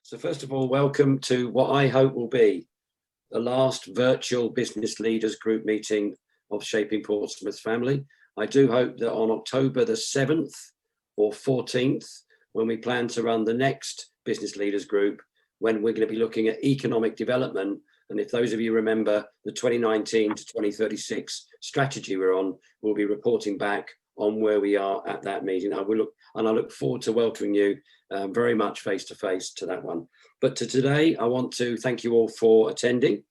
So first of all, welcome to what I hope will be the last virtual business leaders group meeting of Shaping Portsmouth Family. I do hope that on October the 7th or 14th, when we plan to run the next business leaders group, when we're going to be looking at economic development. And if those of you remember the 2019 to 2036 strategy we're on, we'll be reporting back on where we are at that meeting. I look forward to welcoming you very much face to face to that one. But to today, I want to thank you all for attending.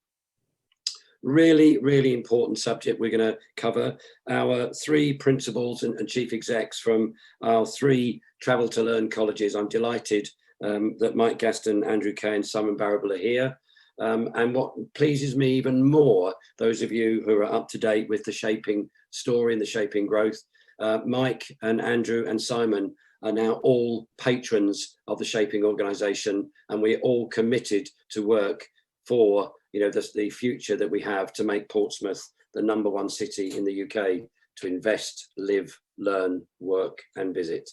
Really, really important subject. We're going to cover our three principals and chief execs from our three Travel to Learn colleges. I'm delighted that Mike Gaston, Andrew Kaye and Simon Barrable are here. And what pleases me even more, those of you who are up to date with the Shaping story and the Shaping growth, Mike and Andrew and Simon are now all patrons of the Shaping organisation, and we're all committed to work for the future that we have to make Portsmouth the #1 city in the UK to invest, live, learn, work and visit.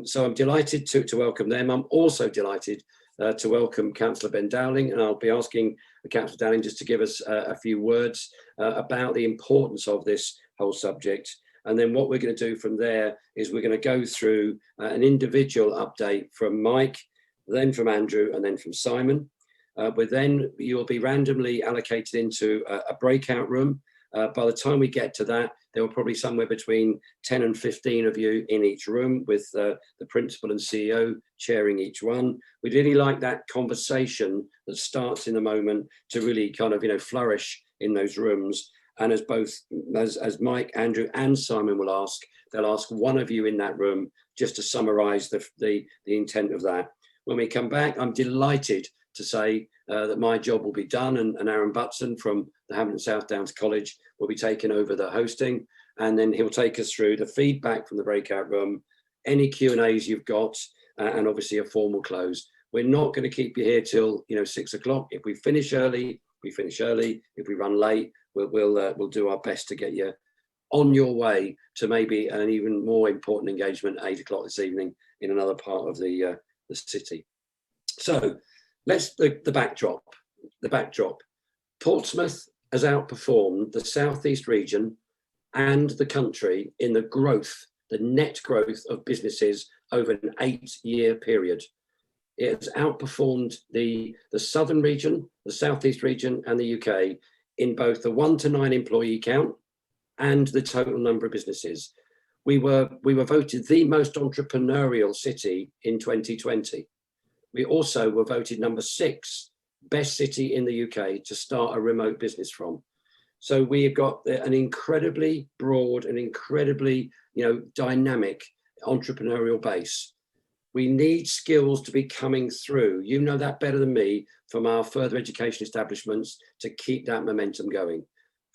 So I'm delighted to welcome them. I'm also delighted to welcome Councillor Ben Dowling, and I'll be asking Councillor Dowling just to give us a few words about the importance of this whole subject. And then what we're going to do from there is we're going to go through an individual update from Mike, then from Andrew, and then from Simon. But then you will be randomly allocated into a breakout room. By the time we get to that, there will probably somewhere between 10 and 15 of you in each room, with the principal and CEO chairing each one. We'd really like that conversation that starts in the moment to really kind of flourish in those rooms. And as Mike, Andrew and Simon will ask, they'll ask one of you in that room just to summarise the intent of that. When we come back, I'm delighted to say that my job will be done, and Aaron Butson from the Havant Southdowns College will be taking over the hosting, and then he'll take us through the feedback from the breakout room, any Q&As you've got, and obviously a formal close. We're not going to keep you here till 6 o'clock. If we finish early, we finish early. If we run late, we'll do our best to get you on your way to maybe an even more important engagement at 8 o'clock this evening in another part of the city. So the backdrop. Portsmouth has outperformed the southeast region and the country in the net growth of businesses over an 8-year period. It has outperformed the southern region, the southeast region and the UK in both the 1 to 9 employee count and the total number of businesses. We were voted the most entrepreneurial city in 2020. We also were voted #6 best city in the UK to start a remote business from. So we have got an incredibly broad and incredibly dynamic entrepreneurial base. We need skills to be coming through. You know that better than me from our further education establishments to keep that momentum going.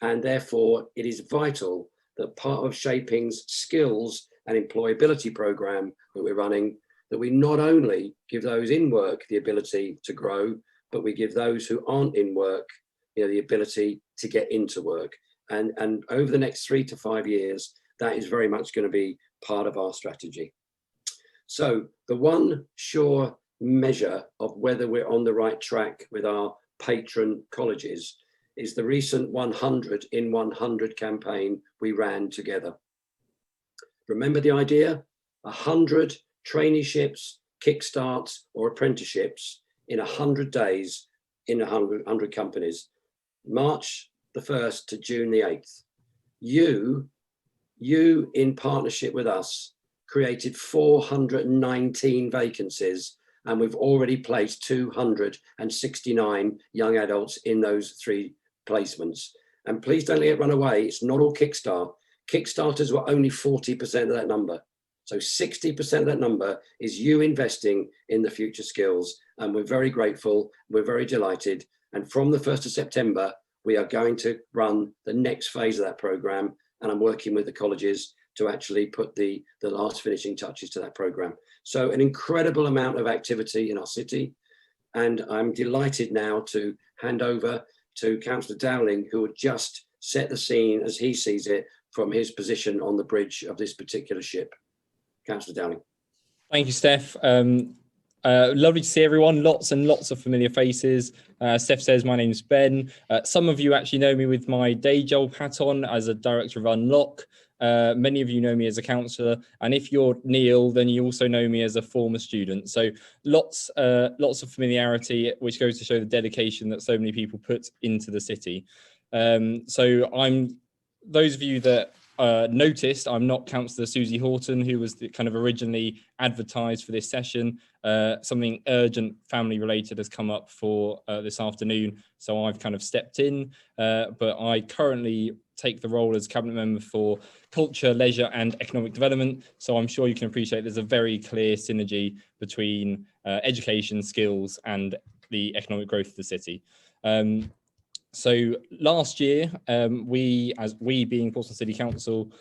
And therefore, it is vital that part of Shaping's skills and employability programme that we're running, that we not only give those in work the ability to grow, but we give those who aren't in work the ability to get into work. And over the next 3 to 5 years, that is very much going to be part of our strategy. So the one sure measure of whether we're on the right track with our patron colleges is the recent 100 in 100 campaign we ran together. Remember the idea? 100 traineeships, kickstarts or apprenticeships in 100 days in 100 companies. March the 1st to June the 8th. You in partnership with us created 419 vacancies, and we've already placed 269 young adults in those 3 placements. And please don't let it run away. It's not all Kickstarter. Kickstarters were only 40% of that number. So 60% of that number is you investing in the future skills. And we're very grateful. We're very delighted. And from the 1st of September, we are going to run the next phase of that programme. And I'm working with the colleges to actually put the last finishing touches to that programme. So an incredible amount of activity in our city. And I'm delighted now to hand over to Councillor Dowling, who will just set the scene as he sees it from his position on the bridge of this particular ship. Councillor Dowling. Thank you, Steph. Lovely to see everyone. Lots and lots of familiar faces. Steph says, my name's Ben. Some of you actually know me with my day job hat on as a director of Unlock. Many of you know me as a counsellor. And if you're Neil, then you also know me as a former student. So lots of familiarity, which goes to show the dedication that so many people put into the city. Those of you that noticed, I'm not Councillor Susie Horton, who was kind of originally advertised for this session. Something urgent family related has come up for this afternoon, so I've kind of stepped in, but I currently take the role as Cabinet Member for Culture, Leisure and Economic Development, so I'm sure you can appreciate there's a very clear synergy between education, skills and the economic growth of the city. So last year, we being Portsmouth City Council,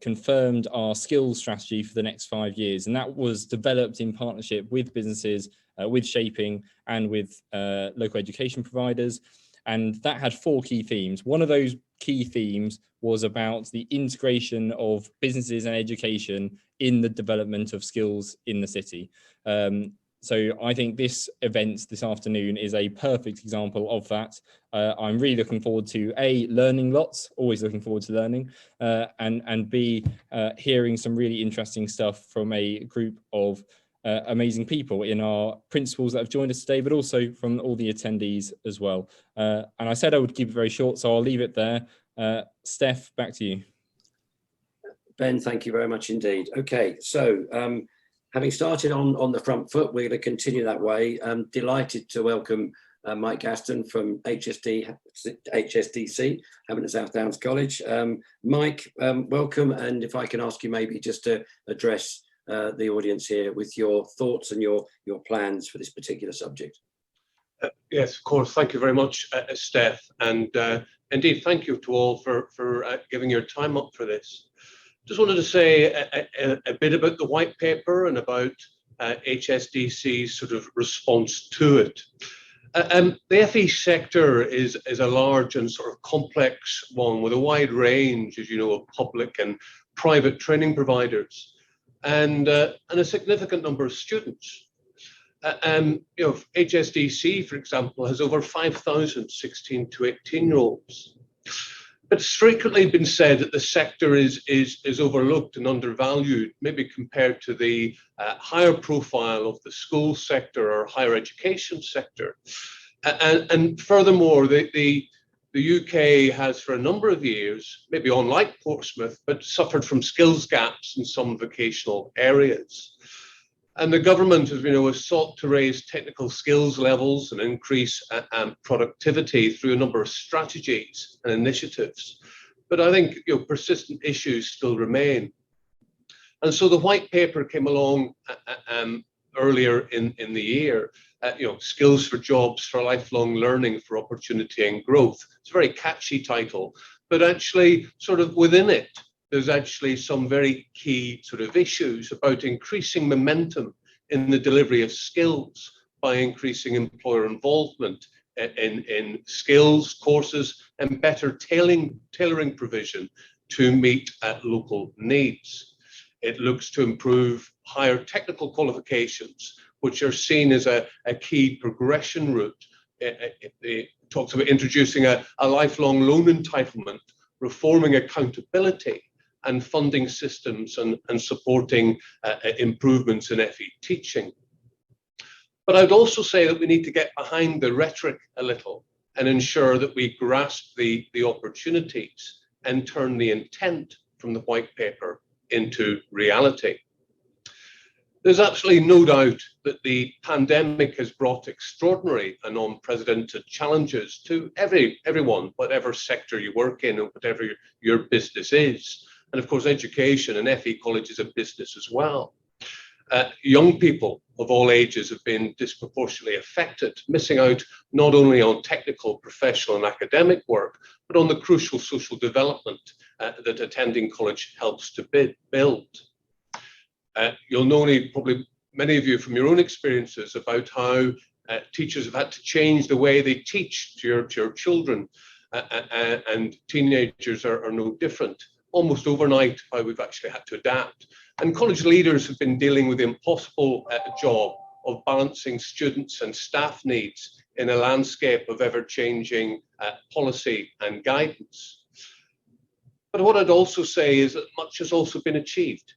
confirmed our skills strategy for the next 5 years. And that was developed in partnership with businesses, with Shaping and with local education providers. And that had 4 key themes. One of those key themes was about the integration of businesses and education in the development of skills in the city. So I think this event this afternoon is a perfect example of that. I'm really looking forward to A, learning lots, always looking forward to learning, and B, hearing some really interesting stuff from a group of amazing people in our principals that have joined us today, but also from all the attendees as well. And I said I would keep it very short, so I'll leave it there. Steph, back to you. Ben, thank you very much indeed. Okay, so having started on the front foot, we're going to continue that way. I'm delighted to welcome Mike Gaston from HSDC, Havant Southdowns College. Mike, welcome, and if I can ask you maybe just to address the audience here with your thoughts and your plans for this particular subject. Yes, of course. Thank you very much, Steph, and indeed, thank you to all for giving your time up for this. Just wanted to say a bit about the white paper and about HSDC's sort of response to it. The FE sector is a large and sort of complex one with a wide range, as you know, of public and private training providers, and a significant number of students. HSDC, for example, has over 5,000 16 to 18-year-olds. But it's frequently been said that the sector is overlooked and undervalued, maybe compared to the higher profile of the school sector or higher education sector. And furthermore, the UK has for a number of years, maybe unlike Portsmouth, but suffered from skills gaps in some vocational areas. And the government, as we know, has sought to raise technical skills levels and increase productivity through a number of strategies and initiatives. But I think persistent issues still remain. And so the white paper came along earlier in the year, skills for jobs, for lifelong learning, for opportunity and growth. It's a very catchy title, but actually sort of within it, there's actually some very key sort of issues about increasing momentum in the delivery of skills by increasing employer involvement in skills, courses, and better tailoring provision to meet local needs. It looks to improve higher technical qualifications, which are seen as a key progression route. It talks about introducing a lifelong loan entitlement, reforming accountability, and funding systems and supporting improvements in FE teaching. But I'd also say that we need to get behind the rhetoric a little and ensure that we grasp the opportunities and turn the intent from the white paper into reality. There's absolutely no doubt that the pandemic has brought extraordinary and unprecedented challenges to everyone, whatever sector you work in and whatever your business is. And of course, education and FE College is a business as well. Young people of all ages have been disproportionately affected, missing out not only on technical, professional and academic work, but on the crucial social development that attending college helps to build. You'll know probably many of you from your own experiences about how teachers have had to change the way they teach to your children, and teenagers are no different. Almost overnight, how we've actually had to adapt. And college leaders have been dealing with the impossible job of balancing students and staff needs in a landscape of ever-changing policy and guidance. But what I'd also say is that much has also been achieved.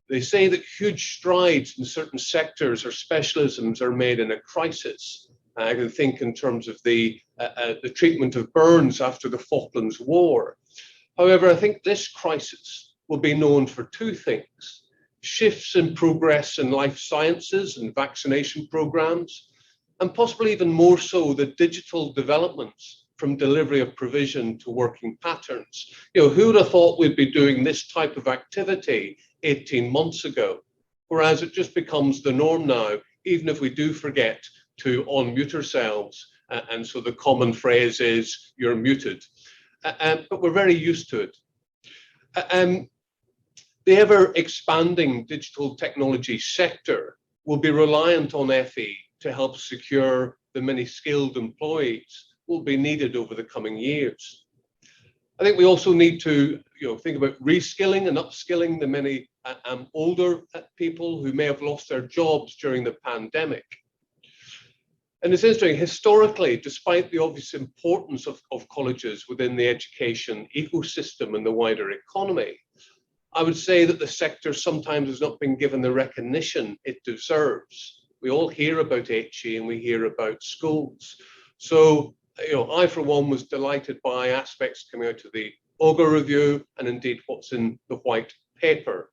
They say that huge strides in certain sectors or specialisms are made in a crisis. I can think in terms of the treatment of burns after the Falklands War. However, I think this crisis will be known for two things: shifts in progress in life sciences and vaccination programs, and possibly even more so the digital developments from delivery of provision to working patterns. You know, who would have thought we'd be doing this type of activity 18 months ago? Whereas it just becomes the norm now, even if we do forget to unmute ourselves. And so the common phrase is, you're muted. But we're very used to it. The ever expanding digital technology sector will be reliant on FE to help secure the many skilled employees will be needed over the coming years. I think we also need to think about reskilling and upskilling the many older people who may have lost their jobs during the pandemic. And it's interesting, historically, despite the obvious importance of colleges within the education ecosystem and the wider economy, I would say that the sector sometimes has not been given the recognition it deserves. We all hear about HE and we hear about schools. So, I, for one, was delighted by aspects coming out of the Augur review and indeed what's in the white paper.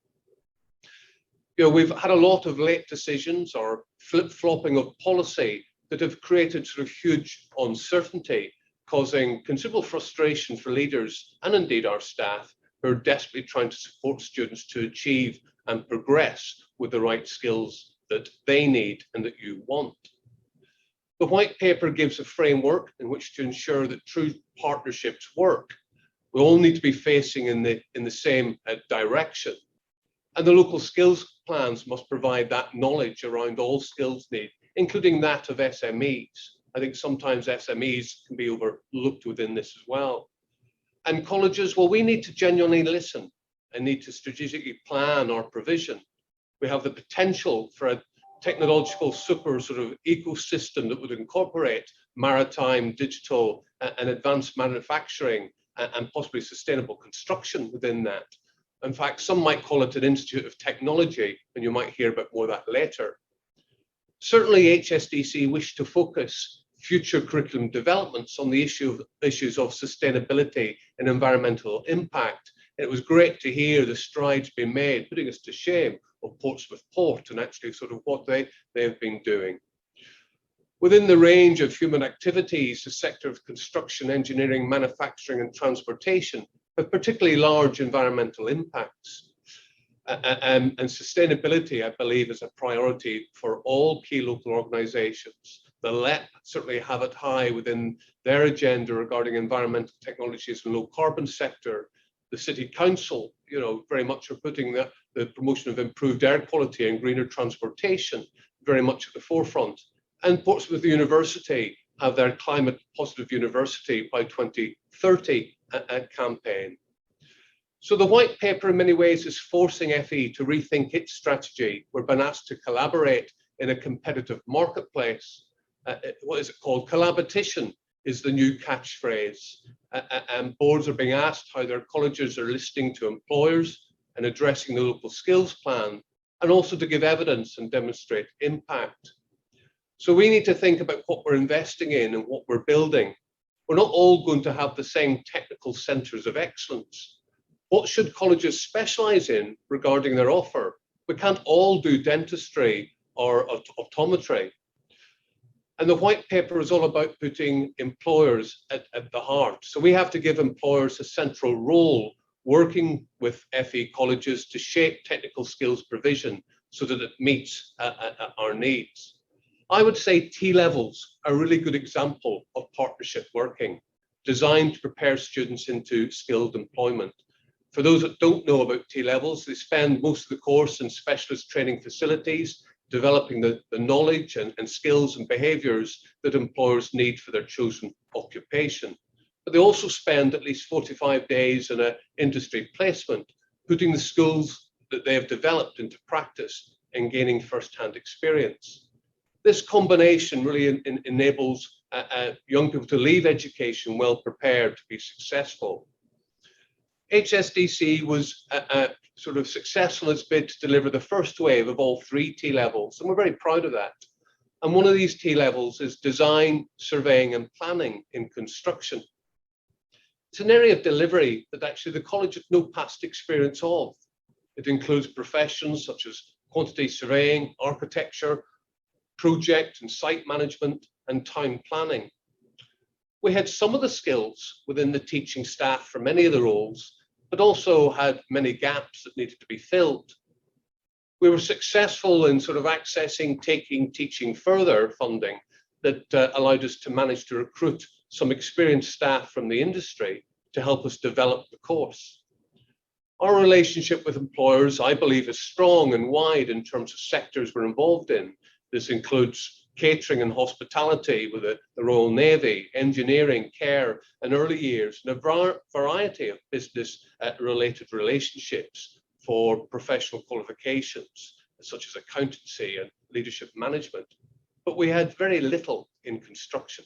We've had a lot of late decisions or flip-flopping of policy that have created sort of huge uncertainty, causing considerable frustration for leaders and indeed our staff who are desperately trying to support students to achieve and progress with the right skills that they need and that you want. The white paper gives a framework in which to ensure that true partnerships work. We all need to be facing in the same direction. And the local skills plans must provide that knowledge around all skills needs, including that of SMEs. I think sometimes SMEs can be overlooked within this as well. And colleges, well, we need to genuinely listen and need to strategically plan our provision. We have the potential for a technological super sort of ecosystem that would incorporate maritime, digital, and advanced manufacturing and possibly sustainable construction within that. In fact, some might call it an institute of technology, and you might hear about more of that later. Certainly, HSDC wish to focus future curriculum developments on the issues of sustainability and environmental impact. And it was great to hear the strides being made, putting us to shame of Portsmouth Port and actually sort of what they have been doing. Within the range of human activities, the sector of construction, engineering, manufacturing, and transportation have particularly large environmental impacts. And sustainability, I believe, is a priority for all key local organisations. The LEP certainly have it high within their agenda regarding environmental technologies and low carbon sector. The City Council, very much are putting the promotion of improved air quality and greener transportation very much at the forefront. And Portsmouth University have their Climate Positive University by 2030 campaign. So the white paper in many ways is forcing FE to rethink its strategy. We're being asked to collaborate in a competitive marketplace. What is it called? Collaboration is the new catchphrase. And boards are being asked how their colleges are listening to employers and addressing the local skills plan, and also to give evidence and demonstrate impact. So we need to think about what we're investing in and what we're building. We're not all going to have the same technical centres of excellence. What should colleges specialise in regarding their offer? We can't all do dentistry or optometry. And the white paper is all about putting employers at the heart. So we have to give employers a central role, working with FE colleges to shape technical skills provision so that it meets our needs. I would say T-levels are a really good example of partnership working, designed to prepare students into skilled employment. For those that don't know about T-levels, they spend most of the course in specialist training facilities, developing the knowledge and skills and behaviours that employers need for their chosen occupation. But they also spend at least 45 days in an industry placement, putting the skills that they have developed into practice and gaining first-hand experience. This combination really enables young people to leave education well prepared to be successful. HSDC was sort of successful in its bid to deliver the first wave of all 3 T-levels, and we're very proud of that. And one of these T-levels is design, surveying and planning in construction. It's an area of delivery that actually the college has no past experience of. It includes professions such as quantity surveying, architecture, project and site management, and town planning. We had some of the skills within the teaching staff for many of the roles, but also had many gaps that needed to be filled. We were successful in sort of accessing Taking Teaching Further funding that allowed us to manage to recruit some experienced staff from the industry to help us develop the course. Our relationship with employers, I believe, is strong and wide in terms of sectors we're involved in. This includes catering and hospitality with the Royal Navy, engineering, care and early years, and a variety of business-related relationships for professional qualifications, such as accountancy and leadership management. But we had very little in construction.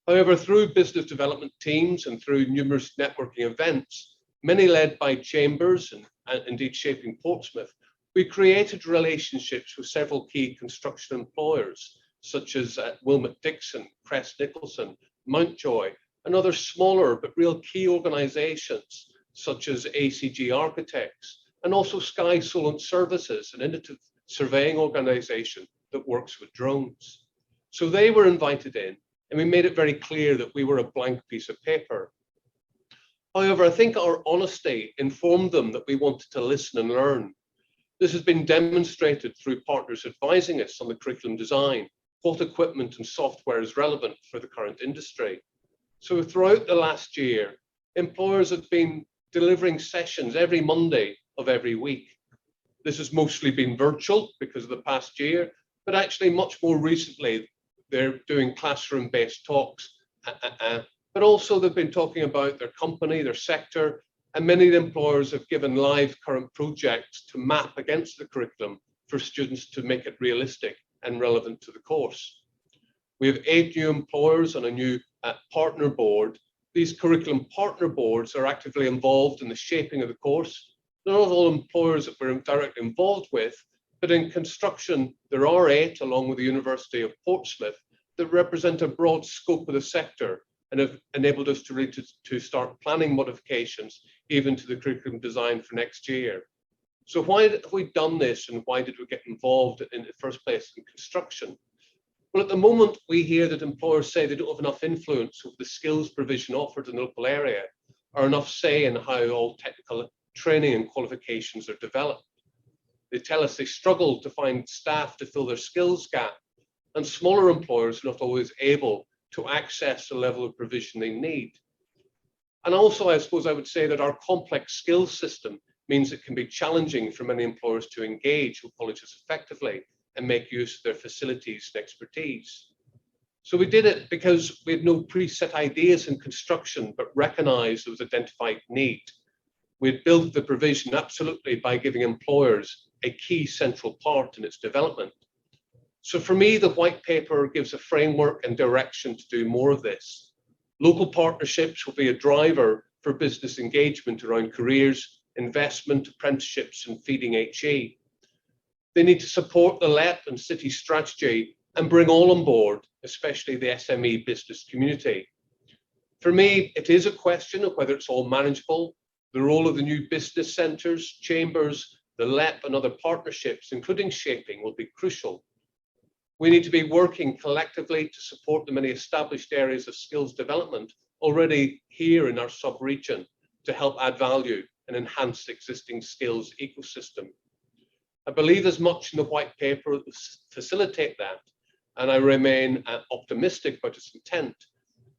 However, through business development teams and through numerous networking events, many led by Chambers and indeed Shaping Portsmouth, we created relationships with several key construction employers, such as Wilmot Dixon, Crest Nicholson, Mountjoy, and other smaller but real key organisations, such as ACG Architects, and also Sky Solent Services, an innovative surveying organisation that works with drones. So they were invited in, and we made it very clear that we were a blank piece of paper. However, I think our honesty informed them that we wanted to listen and learn. This has been demonstrated through partners advising us on the curriculum design, what equipment and software is relevant for the current industry. So throughout the last year, employers have been delivering sessions every Monday of every week. This has mostly been virtual because of the past year, but actually much more recently, they're doing classroom-based talks, but also they've been talking about their company, their sector, and many of the employers have given live current projects to map against the curriculum for students to make it realistic and relevant to the course. We have 8 new employers on a new partner board. These curriculum partner boards are actively involved in the shaping of the course. They're not all employers that we're directly involved with, but in construction, there are 8, along with the University of Portsmouth, that represent a broad scope of the sector and have enabled us to start planning modifications even to the curriculum design for next year. So why have we done this, and why did we get involved in the first place in construction? Well, at the moment, we hear that employers say they don't have enough influence over the skills provision offered in the local area, or enough say in how all technical training and qualifications are developed. They tell us they struggle to find staff to fill their skills gap, and smaller employers are not always able to access the level of provision they need. And also, I suppose I would say that our complex skills system means it can be challenging for many employers to engage with colleges effectively and make use of their facilities and expertise. So we did it because we had no preset ideas in construction, but recognized there was identified need. We had built the provision absolutely by giving employers a key central part in its development. So for me, the white paper gives a framework and direction to do more of this. Local partnerships will be a driver for business engagement around careers, investment, apprenticeships, and feeding HE. They need to support the LEP and city strategy and bring all on board, especially the SME business community. For me, it is a question of whether it's all manageable. The role of the new business centres, chambers, the LEP and other partnerships, including Shaping, will be crucial. We need to be working collectively to support the many established areas of skills development already here in our sub-region to help add value and enhance the existing skills ecosystem. I believe there's much in the white paper that will facilitate that, and I remain optimistic about its intent,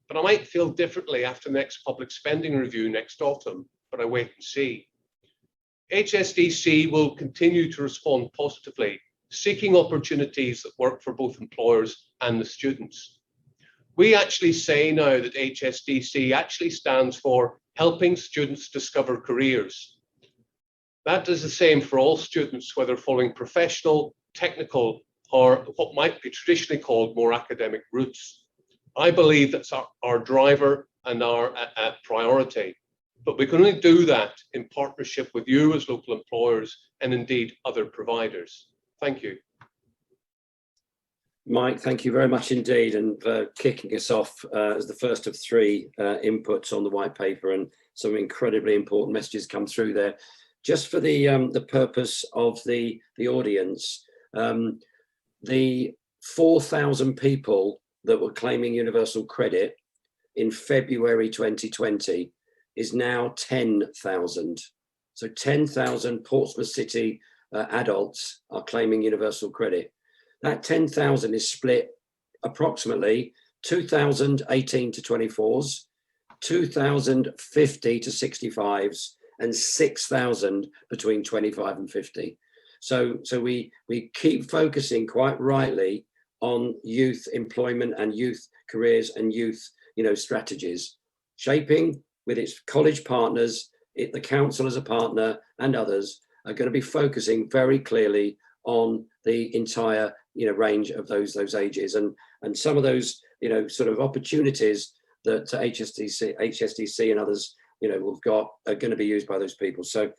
but I might feel differently after the next public spending review next autumn, but I wait and see. HSDC will continue to respond positively, seeking opportunities that work for both employers and the students. We actually say now that HSDC actually stands for helping students discover careers. That is the same for all students, whether following professional, technical, or what might be traditionally called more academic routes. I believe that's our driver and our priority. But we can only do that in partnership with you as local employers and indeed other providers. Thank you. Mike, thank you very much indeed, and for kicking us off as the first of three inputs on the white paper, and some incredibly important messages come through there. Just for the purpose of the audience, the 4,000 people that were claiming universal credit in February 2020 is now 10,000. So 10,000 Portsmouth City adults are claiming universal credit. That 10,000 is split approximately 2,000 18 to 24s, 2,000 50 to 65s, and 6,000 between 25 and 50. So we keep focusing quite rightly on youth employment and youth careers and youth strategies. Shaping, with its college partners, the council as a partner and others, are going to be focusing very clearly on the entire range of those ages, and some of those sort of opportunities that HSDC and others we've got are going to be used by those people. So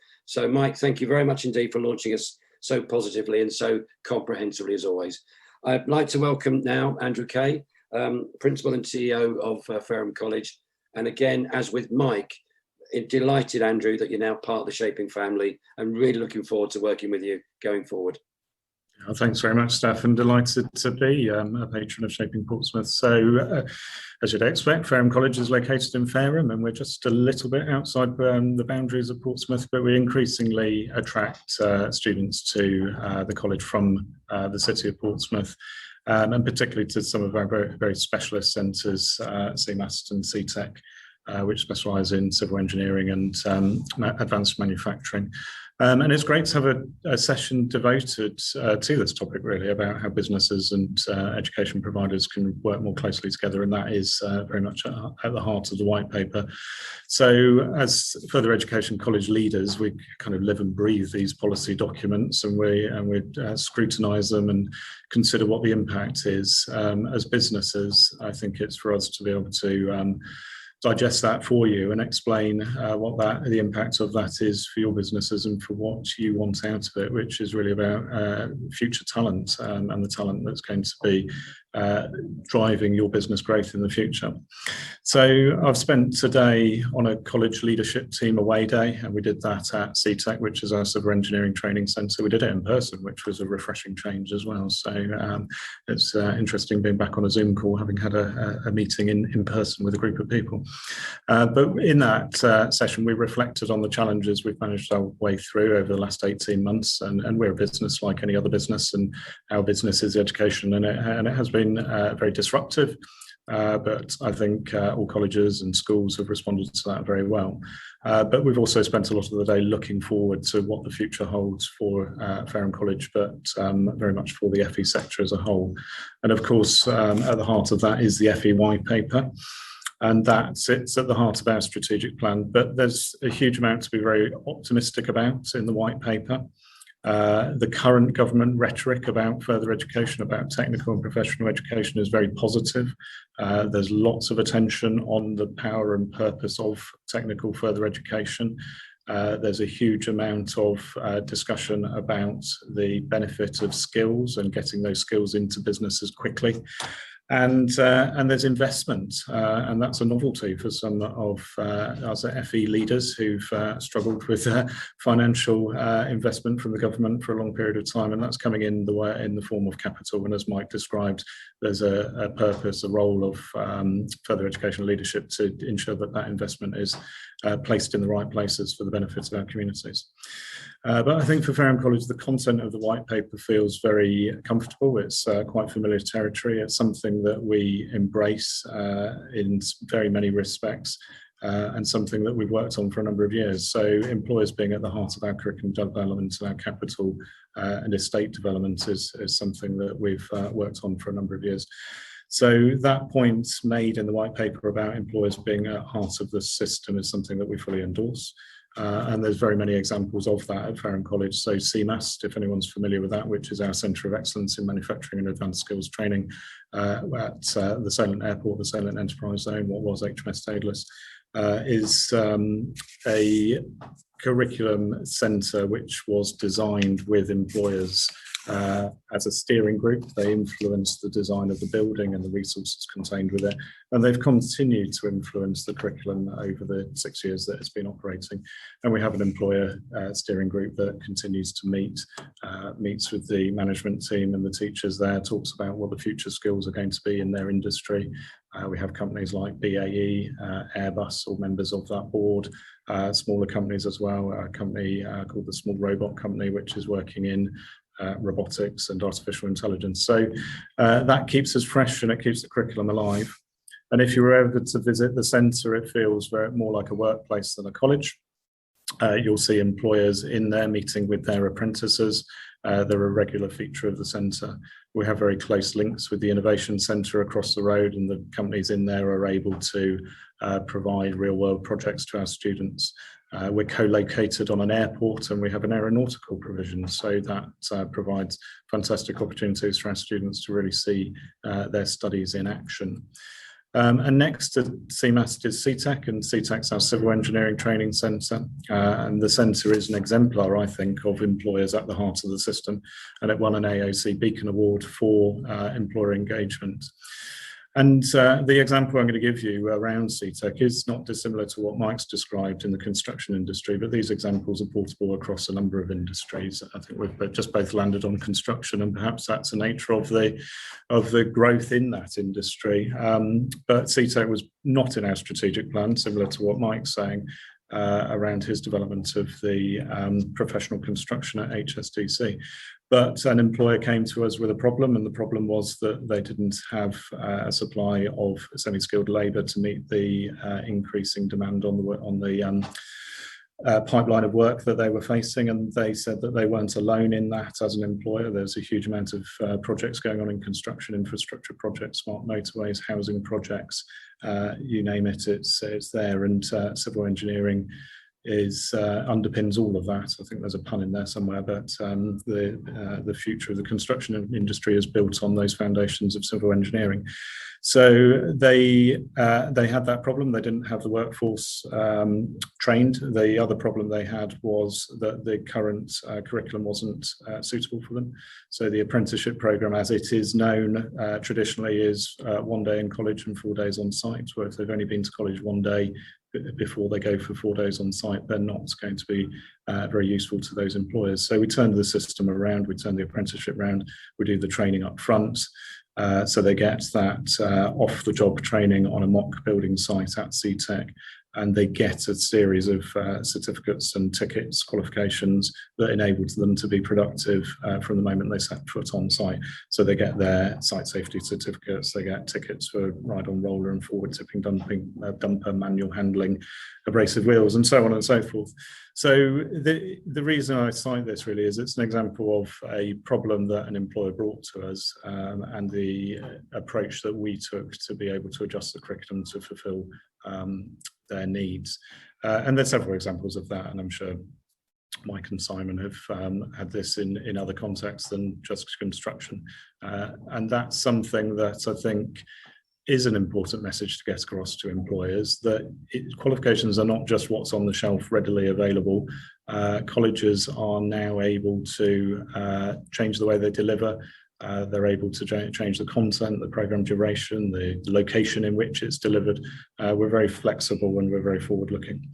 Mike, thank you very much indeed for launching us so positively and so comprehensively as always. I'd like to welcome now Andrew Kaye, Principal and CEO of Fareham College. And again, as with Mike, delighted, Andrew, that you're now part of the Shaping family, and really looking forward to working with you going forward. Thanks very much, Steph, and delighted to be a patron of Shaping Portsmouth. So, as you'd expect, Fareham College is located in Fareham, and we're just a little bit outside the boundaries of Portsmouth, but we increasingly attract students to the college from the city of Portsmouth, and particularly to some of our very, very specialist centres, CMAST and CTEC, which specialise in civil engineering and advanced manufacturing. And it's great to have a session devoted to this topic, really, about how businesses and education providers can work more closely together, and that is very much at the heart of the white paper. So as further education college leaders, we kind of live and breathe these policy documents, and we scrutinise them and consider what the impact is. As businesses, I think it's for us to be able to digest that for you and explain what the impact of that is for your businesses and for what you want out of it, which is really about future talent and the talent that's going to be driving your business growth in the future. So I've spent today on a college leadership team away day, and we did that at CTEC, which is our civil engineering training centre. We did it in person, which was a refreshing change as well. So it's interesting being back on a Zoom call, having had a meeting in person with a group of people. But in that session, we reflected on the challenges we've managed our way through over the last 18 months, and we're a business like any other business, and our business is education, and it has been very disruptive, but I think all colleges and schools have responded to that very well. But we've also spent a lot of the day looking forward to what the future holds for Fareham College, but very much for the FE sector as a whole. And of course, at the heart of that is the FE white paper, and that sits at the heart of our strategic plan. But there's a huge amount to be very optimistic about in the white paper. The current government rhetoric about further education, about technical and professional education, is very positive. There's lots of attention on the power and purpose of technical further education. There's a huge amount of discussion about the benefit of skills and getting those skills into businesses quickly. And there's investment, and that's a novelty for some of us FE leaders who've struggled with financial investment from the government for a long period of time, and that's coming in the form of capital. And as Mike described, there's a purpose, a role of further education leadership to ensure that that investment is placed in the right places for the benefit of our communities. But I think for Fareham College, the content of the white paper feels very comfortable. It's quite familiar territory. It's something that we embrace in very many respects, and something that we've worked on for a number of years. So employers being at the heart of our curriculum development and our capital and estate development is something that we've worked on for a number of years. So that point made in the white paper about employers being at the heart of the system is something that we fully endorse. And there's very many examples of that at Fareham College. So CMAST, if anyone's familiar with that, which is our Centre of Excellence in Manufacturing and Advanced Skills Training at the Salient Airport, the Salient Enterprise Zone, what was HMS Daedalus, is a curriculum centre which was designed with employers as a steering group. They influenced the design of the building and the resources contained with it, and they've continued to influence the curriculum over the 6 years that it's been operating. And we have an employer steering group that continues to meets with the management team and the teachers there, talks about what the future skills are going to be in their industry. We have companies like BAE, Airbus, all members of that board, smaller companies as well, a company called the Small Robot Company, which is working in robotics and artificial intelligence. So that keeps us fresh and it keeps the curriculum alive. And if you were ever to visit the centre, it feels very more like a workplace than a college. You'll see employers in there meeting with their apprentices. They're a regular feature of the centre. We have very close links with the Innovation Centre across the road, and the companies in there are able to provide real-world projects to our students. We're co-located on an airport, and we have an aeronautical provision, so that provides fantastic opportunities for our students to really see their studies in action. And next to CMAST is CTEC, and CTEC's our Civil Engineering Training Centre, and the centre is an exemplar, I think, of employers at the heart of the system, and it won an AOC Beacon Award for employer engagement. And the example I'm going to give you around CTEC is not dissimilar to what Mike's described in the construction industry, but these examples are portable across a number of industries. I think we've just both landed on construction, and perhaps that's the nature of the growth in that industry. But CTEC was not in our strategic plan, similar to what Mike's saying around his development of the professional construction at HSDC. But an employer came to us with a problem, and the problem was that they didn't have a supply of semi-skilled labour to meet the increasing demand on the pipeline of work that they were facing. And they said that they weren't alone in that as an employer. There's a huge amount of projects going on in construction, infrastructure projects, smart motorways, housing projects, you name it, it's there. And civil engineering underpins all of that. I think there's a pun in there somewhere, but the future of the construction industry is built on those foundations of civil engineering. So they had that problem. They didn't have the workforce trained. The other problem they had was that the current curriculum wasn't suitable for them. So the apprenticeship programme, as it is known traditionally, is 1 day in college and 4 days on site, where if they've only been to college 1 day before they go for 4 days on site, they're not going to be very useful to those employers. So we turned the system around, we turned the apprenticeship around, we do the training up front, so they get that off-the-job training on a mock building site at CTEC, and they get a series of certificates and tickets, qualifications that enable them to be productive from the moment they set foot on site. So they get their site safety certificates, they get tickets for ride-on roller and forward tipping, dumper, manual handling, abrasive wheels, and so on and so forth. So the reason I cite this really is it's an example of a problem that an employer brought to us, and the approach that we took to be able to adjust the curriculum to fulfil their needs. And there's several examples of that, and I'm sure Mike and Simon have had this in other contexts than just construction. And that's something that I think is an important message to get across to employers, that qualifications are not just what's on the shelf readily available. Colleges are now able to change the way they deliver. They're able to change the content, the programme duration, the location in which it's delivered. We're very flexible and we're very forward-looking.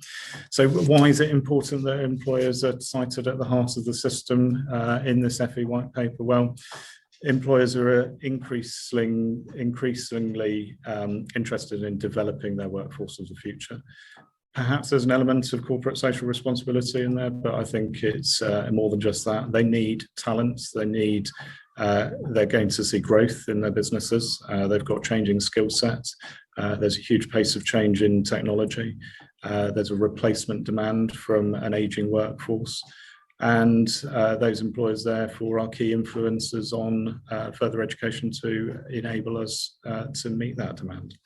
So why is it important that employers are cited at the heart of the system in this FE white paper? Well, employers are increasingly interested in developing their workforce of the future. Perhaps there's an element of corporate social responsibility in there, but I think it's more than just that. They need talents. They're going to see growth in their businesses. They've got changing skill sets. There's a huge pace of change in technology. There's a replacement demand from an aging workforce. And those employers, therefore, are key influencers on further education to enable us to meet that demand.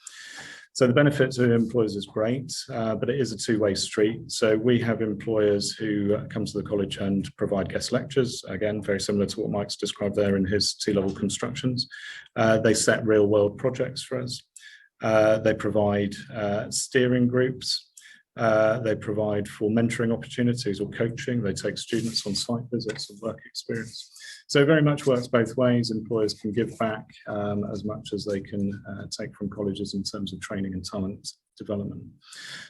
So the benefit to employers is great, but it is a two-way street. So we have employers who come to the college and provide guest lectures, again, very similar to what Mike's described there in his T-level constructions. They set real-world projects for us. They provide steering groups. They provide for mentoring opportunities or coaching. They take students on site visits and work experience. So it very much works both ways. Employers can give back as much as they can take from colleges in terms of training and talent development.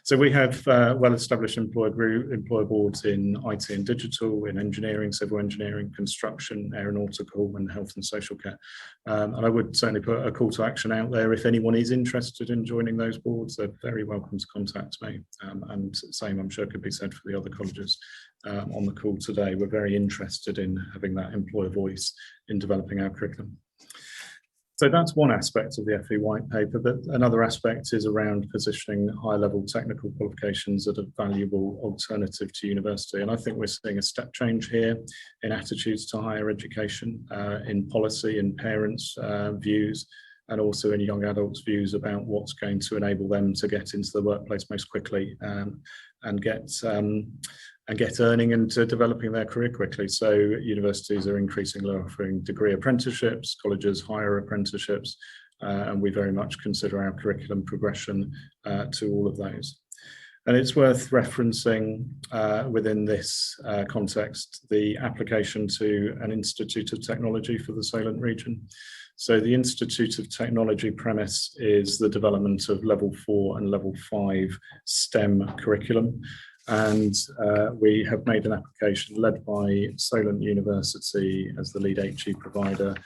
So we have well-established employer boards in IT and digital, in engineering, civil engineering, construction, aeronautical, and health and social care. And I would certainly put a call to action out there. If anyone is interested in joining those boards, they're very welcome to contact me. And same, I'm sure, could be said for the other colleges on the call today. We're very interested in having that employer voice in developing our curriculum. So that's one aspect of the FE white paper, but another aspect is around positioning high-level technical qualifications as a valuable alternative to university. And I think we're seeing a step change here in attitudes to higher education, in policy, in parents' views, and also in young adults' views about what's going to enable them to get into the workplace most quickly and get earning and developing their career quickly. So universities are increasingly offering degree apprenticeships, colleges hire apprenticeships, and we very much consider our curriculum progression to all of those. And it's worth referencing within this context the application to an Institute of Technology for the Solent region. So the Institute of Technology premise is the development of level 4 and level 5 STEM curriculum. And we have made an application led by Solent University as the lead HE provider,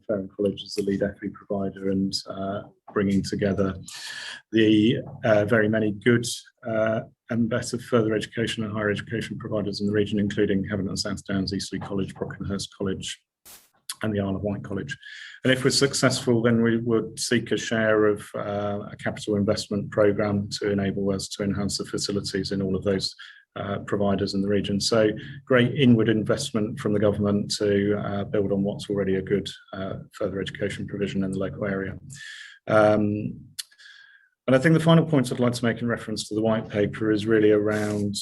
Fareham College as the lead FE provider, and bringing together the very many good and better further education and higher education providers in the region, including Havant Southdowns, Eastleigh College, Brockenhurst College, and the Isle of Wight College. And if we're successful, then we would seek a share of a capital investment programme to enable us to enhance the facilities in all of those providers in the region. So great inward investment from the government to build on what's already a good further education provision in the local area. And I think the final point I'd like to make in reference to the white paper is really around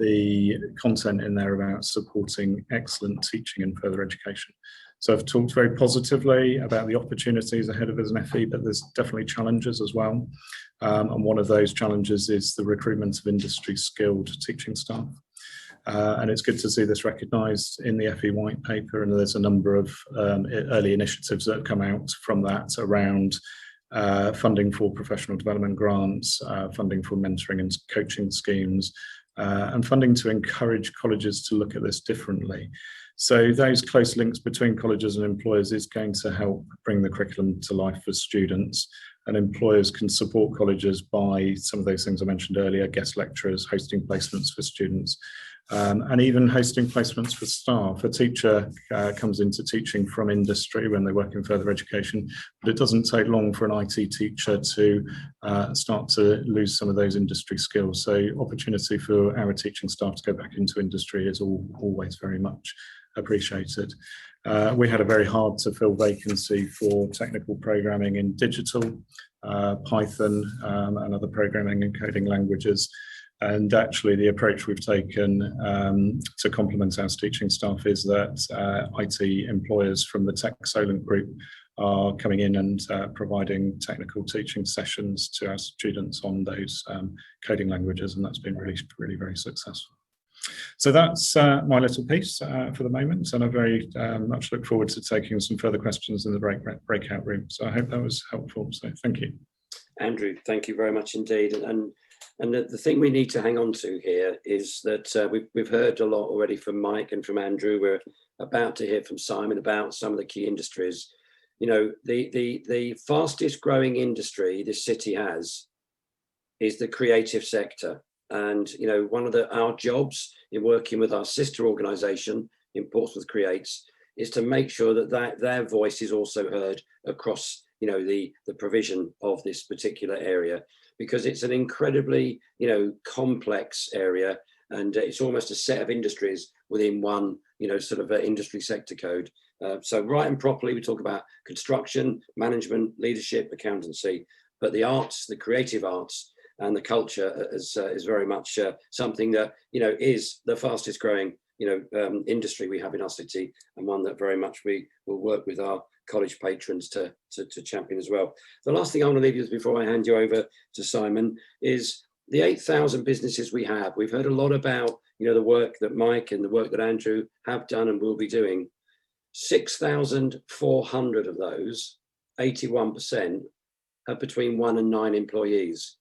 the content in there about supporting excellent teaching and further education. So I've talked very positively about the opportunities ahead of us in FE, but there's definitely challenges as well. And one of those challenges is the recruitment of industry skilled teaching staff. And it's good to see this recognised in the FE white paper, and there's a number of early initiatives that have come out from that around funding for professional development grants, funding for mentoring and coaching schemes, and funding to encourage colleges to look at this differently. So those close links between colleges and employers is going to help bring the curriculum to life for students, and employers can support colleges by some of those things I mentioned earlier: guest lecturers, hosting placements for students, and even hosting placements for staff. A teacher comes into teaching from industry when they work in further education, but it doesn't take long for an IT teacher to start to lose some of those industry skills. So opportunity for our teaching staff to go back into industry is always very much appreciated. We had a very hard to fill vacancy for technical programming in digital, Python, and other programming and coding languages. And actually the approach we've taken to complement our teaching staff is that IT employers from the Tech Solent group are coming in and providing technical teaching sessions to our students on those coding languages, and that's been really very successful. So that's my little piece for the moment, and I very much look forward to taking some further questions in the breakout room. So I hope that was helpful. So thank you. Andrew, thank you very much indeed. And the thing we need to hang on to here is that we've heard a lot already from Mike and from Andrew. We're about to hear from Simon about some of the key industries. You know, the fastest growing industry this city has is the creative sector. And, you know, one of our jobs in working with our sister organisation in Portsmouth Creates is to make sure that their voice is also heard across, you know, the provision of this particular area, because it's an incredibly, you know, complex area, and it's almost a set of industries within one, you know, sort of industry sector code. So right and properly, we talk about construction, management, leadership, accountancy. but the arts, the creative arts, and the culture is very much something that, you know, is the fastest growing, you know, industry we have in our city, and one that very much we will work with our college patrons to champion as well. The last thing I want to leave you with before I hand you over to Simon is the 8,000 businesses we have. We've heard a lot about, you know, the work that Mike and the work that Andrew have done and will be doing. 6,400 of those, 81%, have between 1 and 9 employees.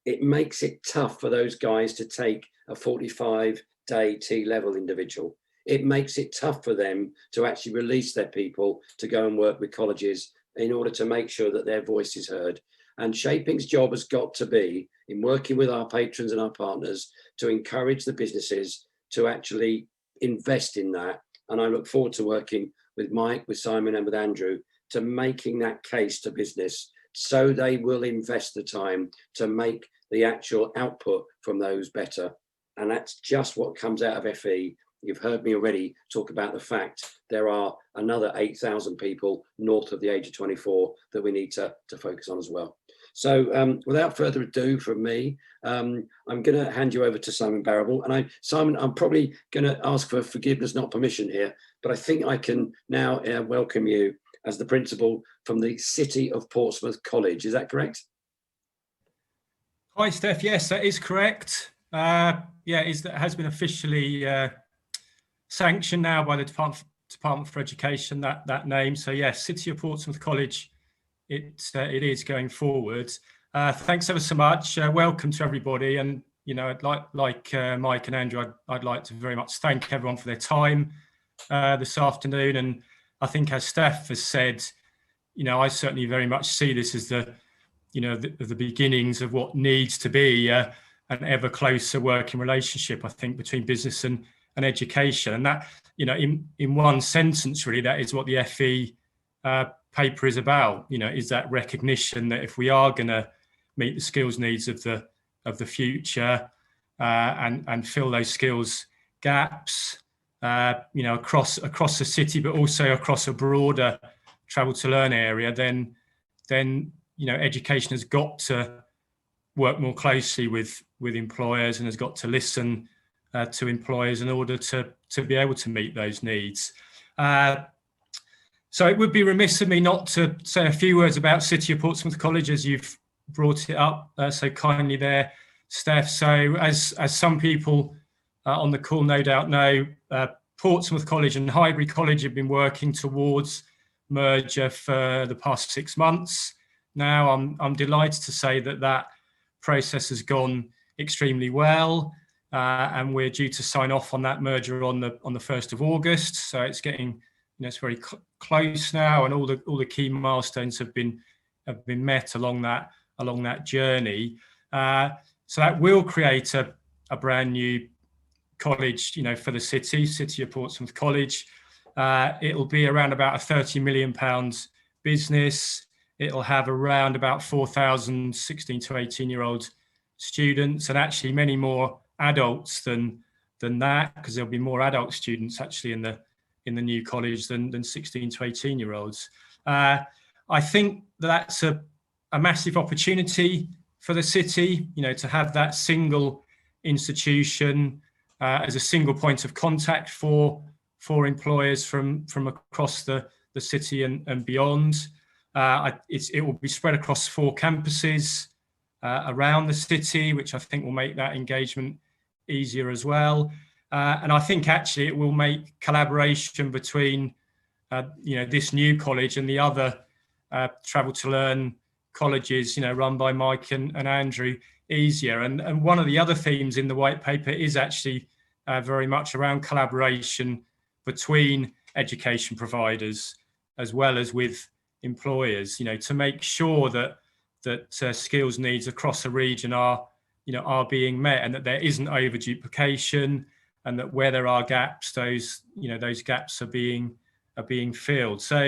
It makes it tough for those guys to take a 45-day T-level individual. It makes it tough for them to actually release their people to go and work with colleges in order to make sure that their voice is heard. And Shaping's job has got to be, in working with our patrons and our partners, to encourage the businesses to actually invest in that. And I look forward to working with Mike, with Simon and with Andrew to making that case to business, so they will invest the time to make the actual output from those better. And that's just what comes out of FE. You've heard me already talk about the fact there are another 8,000 people north of the age of 24 that we need to focus on as well. So without further ado from me, I'm going to hand you over to Simon Barrable. And Simon, I'm probably going to ask for forgiveness, not permission here, but I think I can now welcome you as the principal from the City of Portsmouth College. Is that correct? Hi, Steph. Yes, that is correct. That has been officially sanctioned now by the Department for Education, that name. So yes, City of Portsmouth College, it is going forward. Thanks ever so much. Welcome to everybody. And, you know, like Mike and Andrew, I'd like to very much thank everyone for their time this afternoon. And I think, as Steph has said, you know, I certainly very much see this as the beginnings of what needs to be an ever closer working relationship, I think, between business and education. And that, you know, in one sentence, really, that is what the FE paper is about. You know, is that recognition that if we are going to meet the skills needs of the future and fill those skills gaps, you know, across the city, but also across a broader travel to learn area, then you know, education has got to work more closely with employers and has got to listen to employers in order to be able to meet those needs. So it would be remiss of me not to say a few words about City of Portsmouth College, as you've brought it up so kindly there, Steph. So as some people on the call no doubt know, Portsmouth College and Highbury College have been working towards merger for the past 6 months. Now I'm delighted to say that process has gone extremely well, and we're due to sign off on that merger on the 1st of August. So it's getting, you know, it's very close now, and all the key milestones have been met along that journey. So that will create a brand new college, you know, for the City of Portsmouth College. It'll be around about a £30 million business. It'll have around about 4,000 16 to 18-year-old students, and actually many more adults than that, because there'll be more adult students actually in the new college than 16 to 18-year-olds. I think that's a massive opportunity for the city, you know, to have that single institution as a single point of contact for employers from across the city and beyond. It will be spread across 4 campuses around the city, which I think will make that engagement easier as well. And I think actually it will make collaboration between you know, this new college and the other travel to learn colleges, you know, run by Mike and Andrew, easier. And one of the other themes in the white paper is actually very much around collaboration between education providers as well as with employers, you know, to make sure that skills needs across a region are being met, and that there isn't over duplication, and that where there are gaps, those gaps are being filled. So,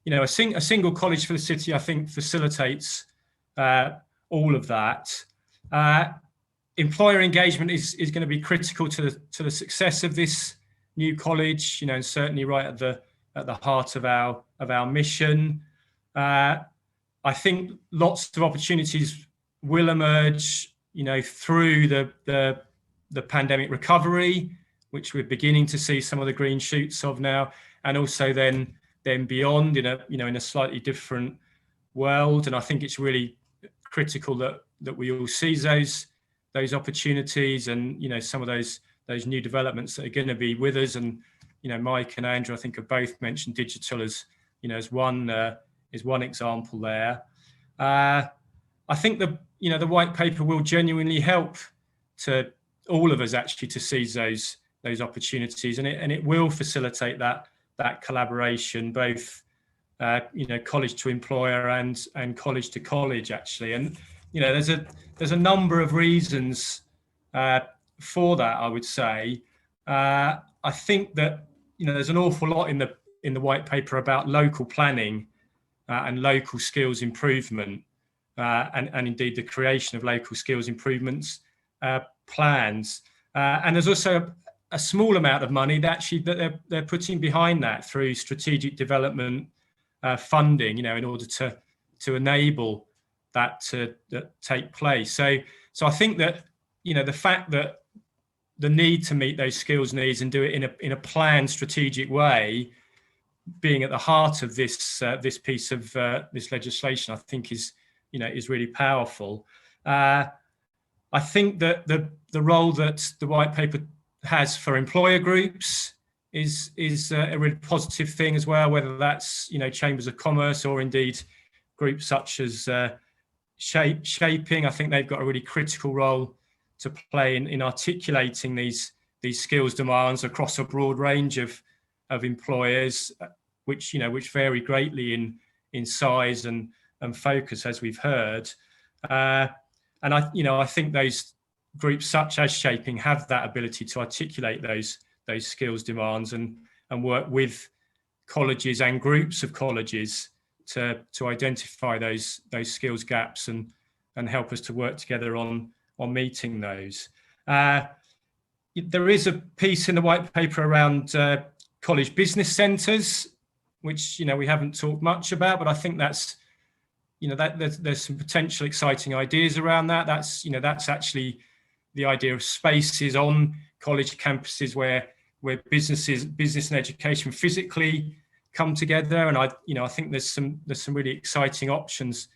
you know, a single college for the city, I think, facilitates all of that. Employer engagement is going to be critical to the success of this new college, you know, and certainly right at the heart of our mission. I think lots of opportunities will emerge, through the pandemic recovery, which we're beginning to see some of the green shoots of now, and also then beyond in a slightly different world. And I think it's really critical that we all seize those opportunities and some of those new developments that are going to be with us. And Mike and Andrew, I think, have both mentioned digital as one example there. I think the white paper will genuinely help to all of us actually to seize those opportunities, and it will facilitate that collaboration, both college to employer and college to college actually. And there's a number of reasons for that, I would say. I think that there's an awful lot in the white paper about local planning and local skills improvement, and indeed the creation of local skills improvements plans. And there's also a small amount of money that they're putting behind that through strategic development funding, in order to enable that to take place. So I think that the fact that the need to meet those skills needs and do it in a planned, strategic way, being at the heart of this piece of this legislation, I think is really powerful. I think that the role that the white paper has for employer groups is a really positive thing as well, whether that's chambers of commerce or indeed groups such as Shaping. I think they've got a really critical role to play in articulating these skills demands across a broad range of employers, which vary greatly in size and focus, as we've heard. And I think those groups such as Shaping have that ability to articulate those skills demands and work with colleges and groups of colleges to identify those skills gaps and help us to work together on meeting those. There is a piece in the white paper around college business centres, which we haven't talked much about, but I think that's there's some potential exciting ideas around that. That's actually the idea of spaces on college campuses where business and education physically come together. And I think there's some really exciting options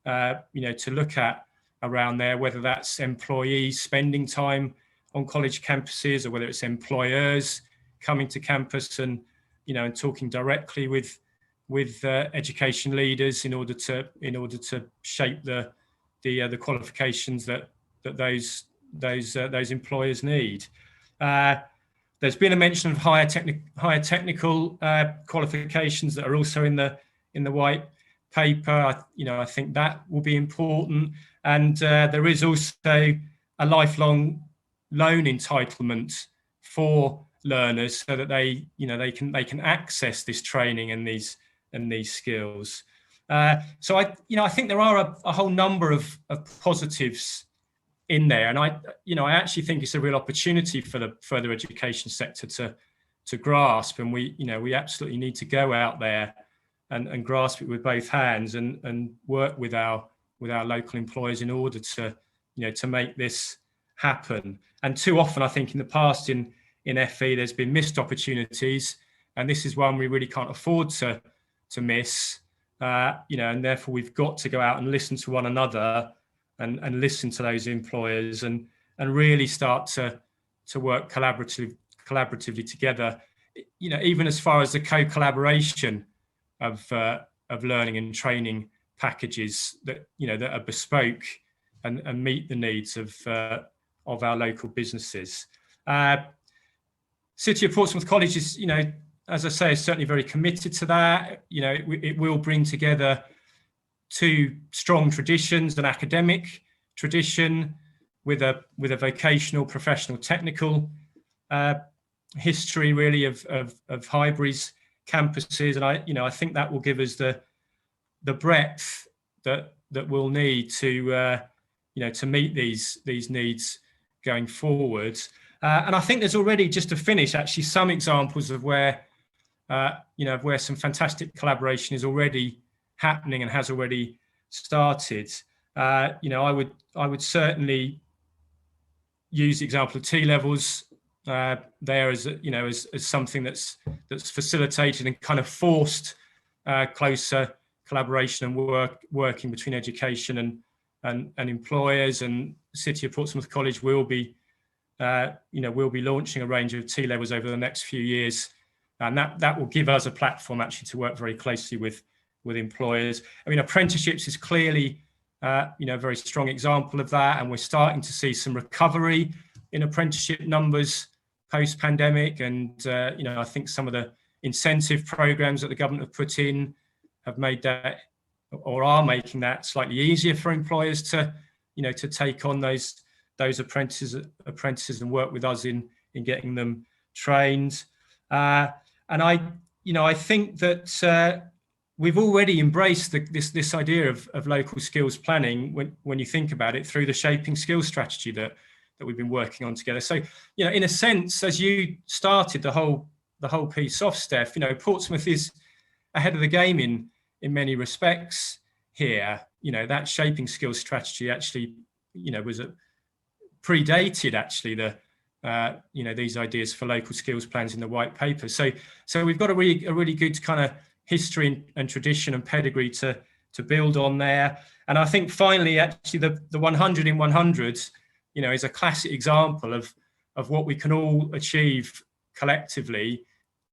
to look at around there, whether that's employees spending time on college campuses or whether it's employers coming to campus and talking directly with education leaders in order to shape the qualifications that those employers need. There's been a mention of higher technical qualifications that are also in the white paper. I think that will be important, and there is also a lifelong loan entitlement for learners so that they can access this training and these skills. So I think there are a whole number of positives in there, and I actually think it's a real opportunity for the further education sector to grasp, and we absolutely need to go out there and grasp it with both hands and work with our local employers in order to make this happen. And too often, I think in the past in FE, there's been missed opportunities, and this is one we really can't afford to miss. And therefore we've got to go out and listen to one another and listen to those employers and really start to work collaboratively together. Even as far as the co-collaboration of learning and training packages that that are bespoke and meet the needs of our local businesses. City of Portsmouth College is, as I say, is certainly very committed to that. It will bring together two strong traditions, an academic tradition with a vocational, professional, technical history, really, of Highbury's campuses, and I think that will give us the breadth that we'll need to meet these needs going forward. And I think there's already, just to finish, actually some examples of where some fantastic collaboration is already happening and has already started, I would certainly use the example of T-levels there as something that's facilitated and kind of forced closer collaboration and working between education and employers. And City of Portsmouth College will be launching a range of T-levels over the next few years, and that will give us a platform actually to work very closely with employers. I mean, apprenticeships is clearly a very strong example of that, and we're starting to see some recovery in apprenticeship numbers post-pandemic. And I think some of the incentive programs that the government have put in have made that, or are making that, slightly easier for employers to take on those apprentices and work with us in getting them trained. And I think that we've already embraced this idea of local skills planning when you think about it, through the shaping skills strategy that we've been working on together. So, in a sense, as you started the whole piece off, Steph, Portsmouth is ahead of the game in many respects here. That shaping skills strategy actually, was predated actually these ideas for local skills plans in the white paper. So we've got a really good kind of history and tradition and pedigree to build on there. And I think finally, actually, the 100 in 100, is a classic example of what we can all achieve collectively,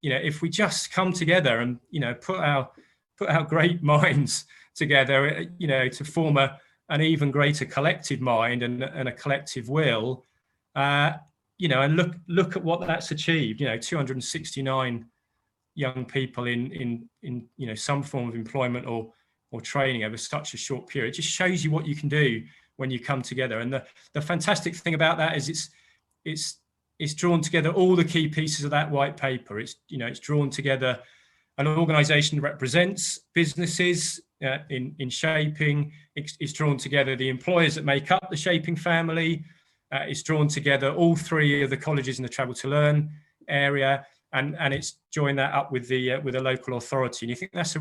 if we just come together and put our great minds together, to form an even greater collective mind and a collective will, and look at what that's achieved. 269 young people in some form of employment or training over such a short period. It just shows you what you can do when you come together. And the fantastic thing about that is it's drawn together all the key pieces of that white paper. It's drawn together an organisation that represents businesses in shaping. It's drawn together the employers that make up the shaping family. It's drawn together all three of the colleges in the Travel to Learn area, and it's joined that up with the local authority. And you think that's a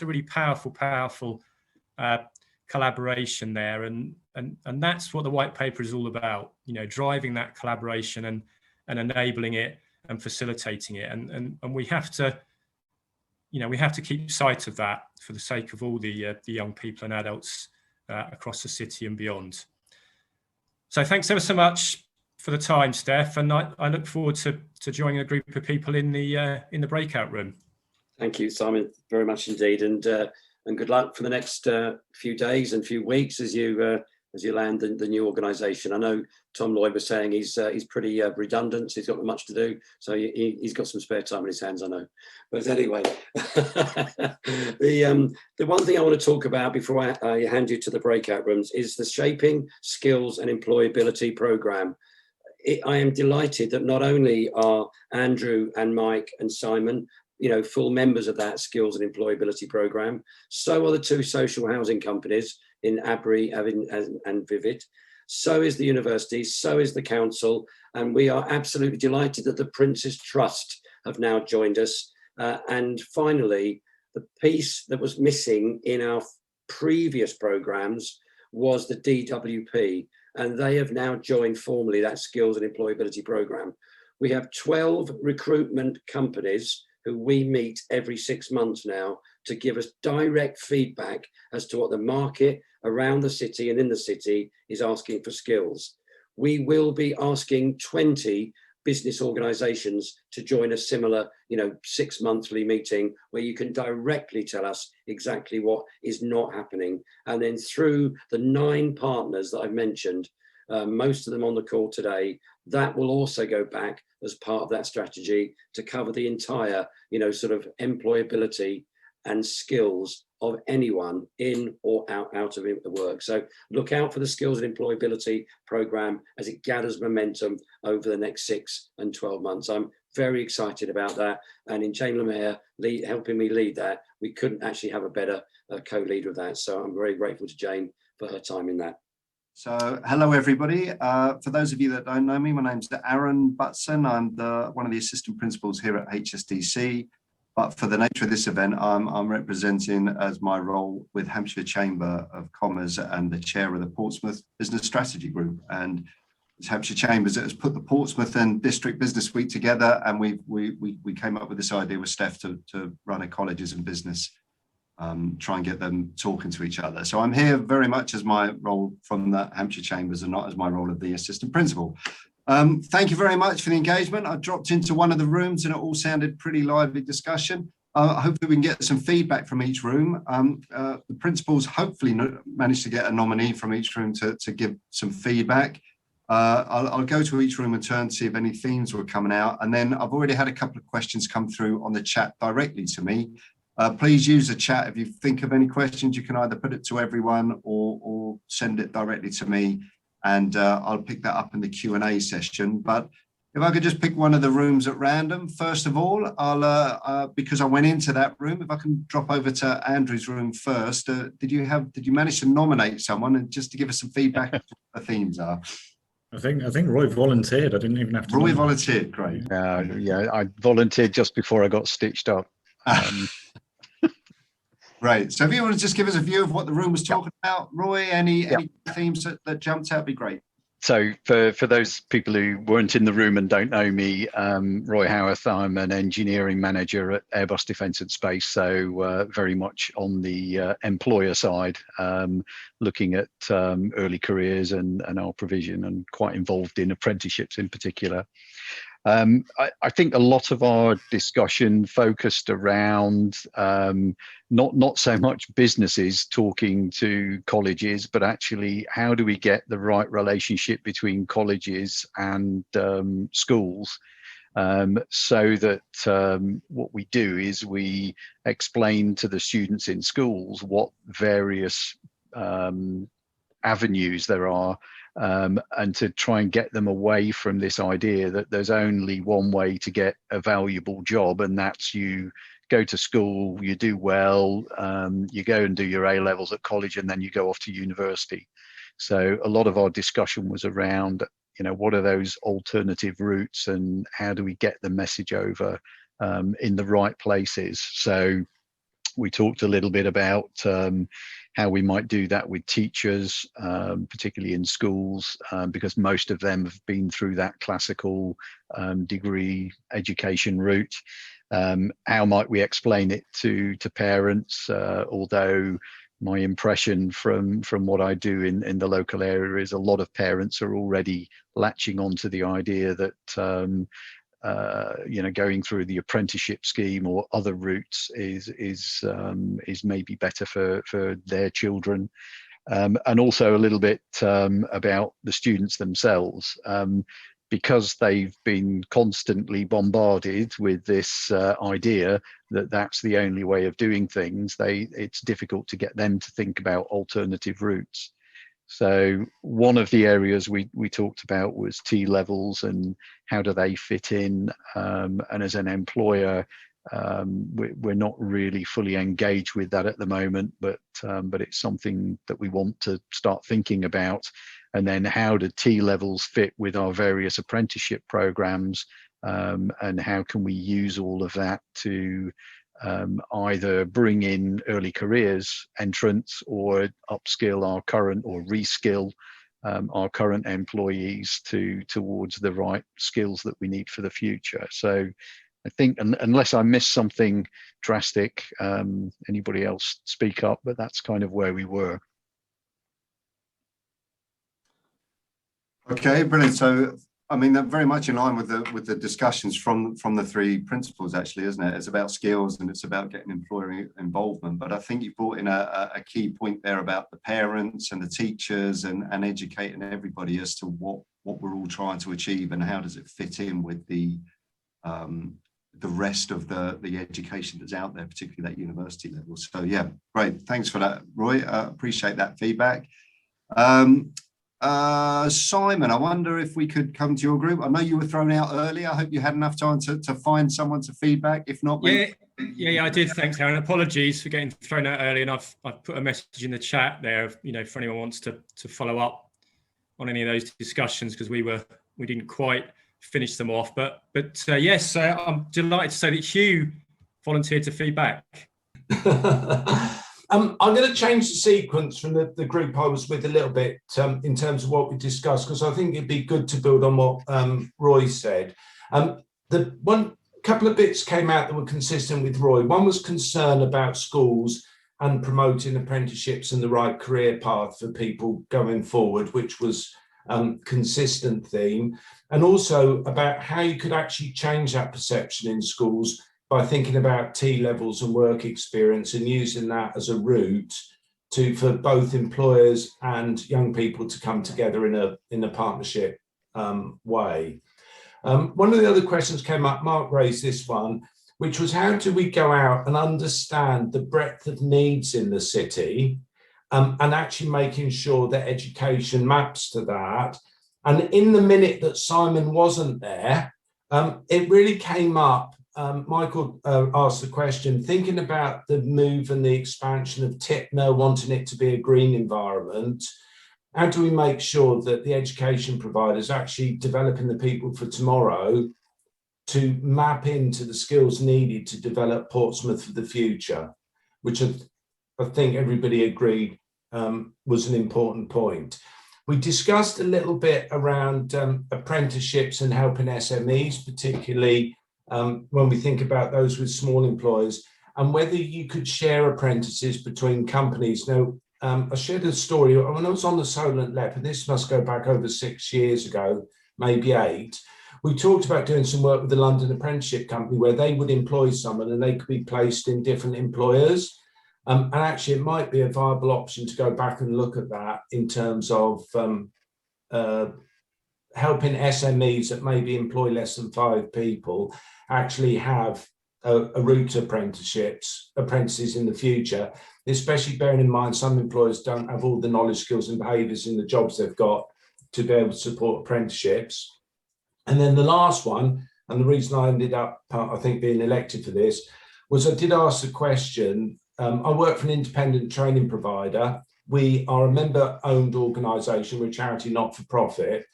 really powerful collaboration there, and that's what the white paper is all about. Driving that collaboration and enabling it and facilitating it, and we have to. We have to keep sight of that for the sake of all the young people and adults across the city and beyond. So thanks ever so much for the time, Steph, and I look forward to joining a group of people in the breakout room. Thank you, Simon, very much indeed, and good luck for the next few days and few weeks as you land the new organisation. I know Tom Lloyd was saying he's pretty redundant, so he's got much to do, so he's got some spare time in his hands, I know. But anyway, the one thing I want to talk about before I hand you to the breakout rooms is the Shaping Skills and Employability programme. I am delighted that not only are Andrew and Mike and Simon full members of that skills and employability programme, so are the two social housing companies in Abbury and Vivid, so is the university, so is the council, and we are absolutely delighted that the Prince's Trust have now joined us. And finally, the piece that was missing in our previous programmes was the DWP, and they have now joined formally that skills and employability programme. We have 12 recruitment companies who we meet every 6 months now to give us direct feedback as to what the market around the city and in the city is asking for skills. We will be asking 20 business organisations to join a similar 6 monthly meeting where you can directly tell us exactly what is not happening. And then through the 9 partners that I've mentioned, most of them on the call today, that will also go back as part of that strategy to cover the entire, sort of employability and skills of anyone in or out of the work. So look out for the skills and employability programme as it gathers momentum over the next 6 and 12 months. I'm very excited about that. And in Jane Lemaire helping me lead that, we couldn't actually have a better co-leader of that. So I'm very grateful to Jane for her time in that. So hello, everybody. For those of you that don't know me, my name's Aaron Butson. I'm one of the assistant principals here at HSDC. but for the nature of this event, I'm representing as my role with Hampshire Chamber of Commerce and the chair of the Portsmouth Business Strategy Group. And it's Hampshire Chambers that has put the Portsmouth and District Business Week together, and we came up with this idea with Steph to run a colleges and business, try and get them talking to each other. So I'm here very much as my role from the Hampshire Chambers and not as my role of the assistant principal. Thank you very much for the engagement. I dropped into one of the rooms and it all sounded pretty lively discussion. Hopefully we can get some feedback from each room. The principals hopefully managed to get a nominee from each room to give some feedback. I'll go to each room in turn to see if any themes were coming out. And then I've already had a couple of questions come through on the chat directly to me. Please use the chat. If you think of any questions, you can either put it to everyone or send it directly to me. And I'll pick that up in the Q&A session. But if I could just pick one of the rooms at random, first of all, I'll because I went into that room, if I can drop over to Andrew's room first. Did you manage to nominate someone, and just to give us some feedback on what the themes are? I think Roy volunteered. I didn't even have to. Roy volunteered, great. Yeah, I volunteered just before I got stitched up. Right. So if you want to just give us a view of what the room was talking about, Roy, any themes that jumped out, be great. So for those people who weren't in the room and don't know me, Roy Howarth, I'm an engineering manager at Airbus Defence and Space, so very much on the employer side, looking at early careers and our provision, and quite involved in apprenticeships in particular. I think a lot of our discussion focused around not so much businesses talking to colleges, but actually how do we get the right relationship between colleges and schools, so that what we do is we explain to the students in schools what various avenues there are, and to try and get them away from this idea that there's only one way to get a valuable job, and that's you go to school, you do well, you go and do your A levels at college, and then you go off to university. So a lot of our discussion was around, what are those alternative routes, and how do we get the message over in the right places? So we talked a little bit about how we might do that with teachers, particularly in schools, because most of them have been through that classical degree education route. How might we explain it to parents? Although my impression from what I do in the local area is a lot of parents are already latching onto the idea that going through the apprenticeship scheme or other routes is maybe better for their children, and also a little bit about the students themselves, because they've been constantly bombarded with this idea that that's the only way of doing things. It's difficult to get them to think about alternative routes. So one of the areas we talked about was T levels and how do they fit in, and as an employer, we're not really fully engaged with that at the moment, but it's something that we want to start thinking about. And then how do T levels fit with our various apprenticeship programs, and how can we use all of that to either bring in early careers entrants or upskill our current, or reskill our current employees towards the right skills that we need for the future. So I think, unless I missed something drastic, anybody else speak up, but that's kind of where we were. Okay, brilliant. So, I mean, they're very much in line with the discussions from the three principles, actually, isn't it? It's about skills and it's about getting employer involvement. But I think you brought in a key point there about the parents and the teachers and educating everybody as to what we're all trying to achieve and how does it fit in with the rest of the education that's out there, particularly that university level. So yeah, great. Thanks for that, Roy. Appreciate that feedback. Simon, I wonder if we could come to your group. I know you were thrown out early. I hope you had enough time to find someone to feedback. If not, yeah, I did. Thanks, Aaron. Apologies for getting thrown out early, and I've put a message in the chat there. For anyone who wants to follow up on any of those discussions, because we didn't quite finish them off. But yes, I'm delighted to say that Hugh volunteer to feed back? I'm going to change the sequence from the group I was with a little bit in terms of what we discussed, because I think it'd be good to build on what Roy said. The one couple of bits came out that were consistent with Roy. One was concern about schools and promoting apprenticeships and the right career path for people going forward, which was consistent theme, and also about how you could actually change that perception in schools by thinking about T levels and work experience and using that as a route for both employers and young people to come together in a partnership way. One of the other questions came up, Mark raised this one, which was how do we go out and understand the breadth of needs in the city, and actually making sure that education maps to that. And in the minute that Simon wasn't there, it really came up. Michael asked the question, thinking about the move and the expansion of Tipner, wanting it to be a green environment, how do we make sure that the education providers actually developing the people for tomorrow to map into the skills needed to develop Portsmouth for the future, which I think everybody agreed was an important point. We discussed a little bit around apprenticeships and helping SMEs, particularly when we think about those with small employers, and whether you could share apprentices between companies. Now, I shared a story when I was on the Solent LEP, and this must go back over 6 years ago, maybe 8. We talked about doing some work with the London Apprenticeship Company where they would employ someone and they could be placed in different employers. And actually, it might be a viable option to go back and look at that in terms of helping SMEs that maybe employ less than 5 people actually have a route to apprentices in the future, especially bearing in mind some employers don't have all the knowledge, skills and behaviours in the jobs they've got to be able to support apprenticeships. And then the last one, and the reason I ended up, I think, being elected for this, was I did ask the question. I work for an independent training provider. We are a member-owned organisation. We're a charity, not-for-profit.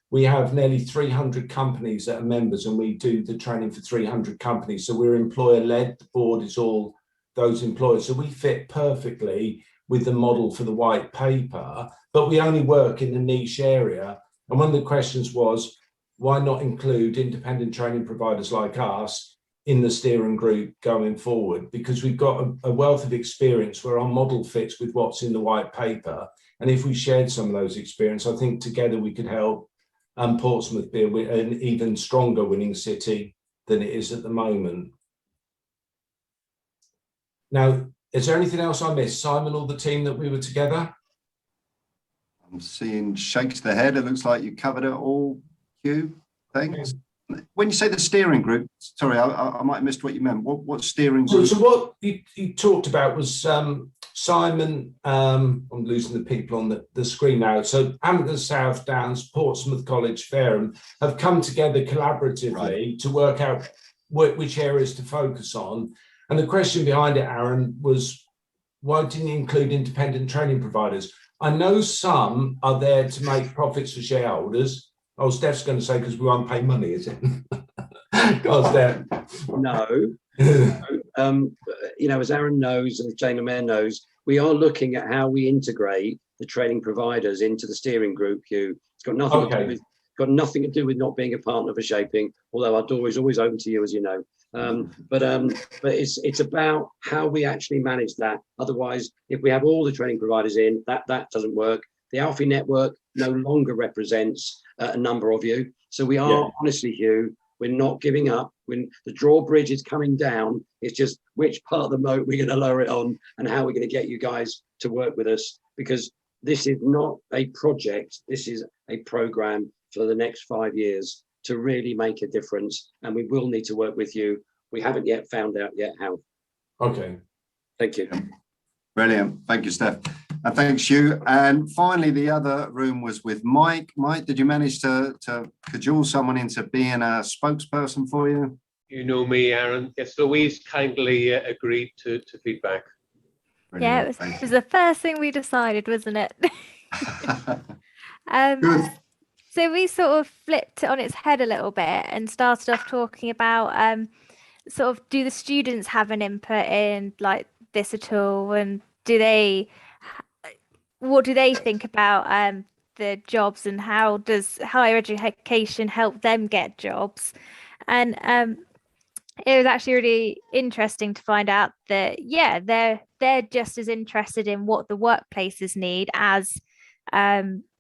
We have nearly 300 companies that are members, and we do the training for 300 companies. So we're employer-led. The board is all those employers. So we fit perfectly with the model for the white paper, but we only work in a niche area. And one of the questions was, why not include independent training providers like us in the steering group going forward? Because we've got a wealth of experience where our model fits with what's in the white paper. And if we shared some of those experience, I think together we could help Portsmouth be an even stronger winning city than it is at the moment. Now, is there anything else I missed? Simon or the team that we were together? I'm seeing shakes the head. It looks like you covered it all, Hugh. Thanks. When you say the steering group, sorry, I might have missed what you meant. What steering group? So what you talked about was Simon, I'm losing the people on the screen now. So Havant Southdowns, Portsmouth College, Fareham have come together collaboratively to work out which areas to focus on. And the question behind it, Aaron, was why didn't you include independent training providers? I know some are there to make profits for shareholders. Oh, Steph's going to say because we won't pay money, is it? God, Steph. No. As Aaron knows and Jane Mayer knows, we are looking at how we integrate the training providers into the steering group, Hugh. It's got nothing to do with not being a partner for Shaping, although our door is always open to you, as you know. But it's about how we actually manage that. Otherwise, if we have all the training providers in, that doesn't work. The Alfie network no longer represents a number of you. So we are, honestly, Hugh, we're not giving up. When the drawbridge is coming down, it's just which part of the moat we're going to lower it on and how we're going to get you guys to work with us. Because this is not a project. This is a program for the next 5 years to really make a difference. And we will need to work with you. We haven't yet found out yet how. Okay. Thank you. Brilliant. Thank you, Steph. And thanks, Hugh. And finally, the other room was with Mike. Mike, did you manage to cajole someone into being a spokesperson for you? You know me, Aaron. Yes, Louise kindly agreed to feedback. Brilliant. Yeah, it was the first thing we decided, wasn't it? Good. So we sort of flipped it on its head a little bit and started off talking about sort of, do the students have an input in like this at all, and what do they think about the jobs, and how does higher education help them get jobs? And it was actually really interesting to find out that they're just as interested in what the workplaces need as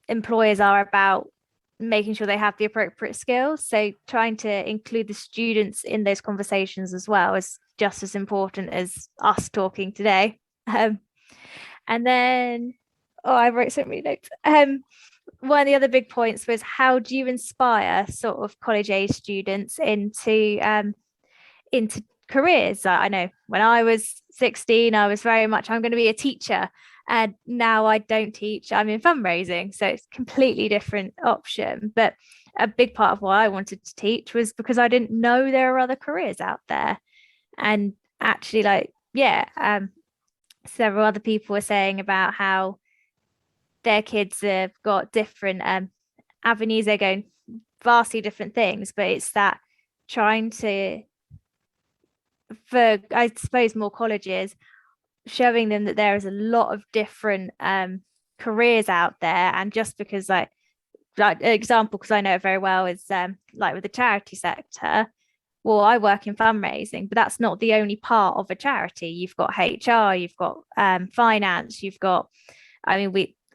employers are about making sure they have the appropriate skills. So trying to include the students in those conversations as well is just as important as us talking today. And then, I wrote so many notes. One of the other big points was, how do you inspire sort of college age students into careers? I know when I was 16, I was very much, I'm going to be a teacher. And now I don't teach, I'm in fundraising. So it's a completely different option. But a big part of why I wanted to teach was because I didn't know there are other careers out there. And actually, several other people were saying about how their kids have got different avenues, they're going vastly different things, but it's that trying to, for I suppose more colleges, showing them that there is a lot of different careers out there. And just because like an example, because I know it very well, is like with the charity sector. Well, I work in fundraising, but that's not the only part of a charity. You've got HR, you've got finance, you've got,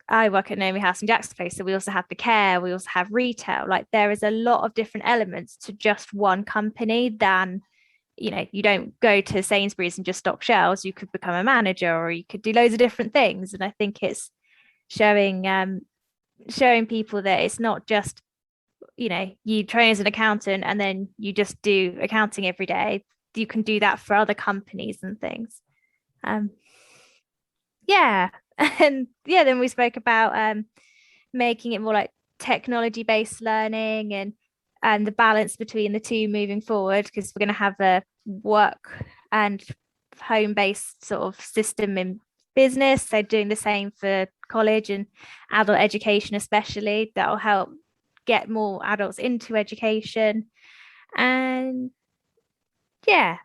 I work at Naomi House in Jackson Place, so we also have the care, we also have retail. Like there is a lot of different elements to just one company than, you don't go to Sainsbury's and just stock shelves. You could become a manager, or you could do loads of different things. And I think it's showing people that it's not just, you train as an accountant and then you just do accounting every day. You can do that for other companies and things. And then we spoke about making it more like technology-based learning and the balance between the two moving forward, because we're going to have a work and home-based sort of system in business. So doing the same for college and adult education especially, that'll help get more adults into education. And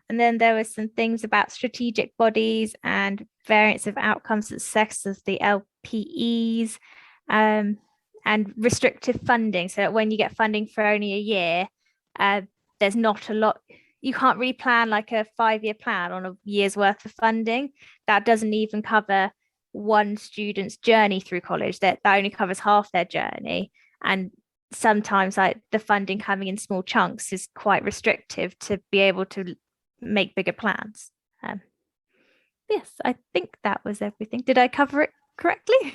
then there were some things about strategic bodies and variance of outcome success as the LPEs, and restrictive funding. So that when you get funding for only a year, there's not a lot. You can't really plan like a 5-year plan on a year's worth of funding. That doesn't even cover one student's journey through college. That only covers half their journey. And sometimes like the funding coming in small chunks is quite restrictive to be able to make bigger plans. Yes, I think that was everything. Did I cover it correctly?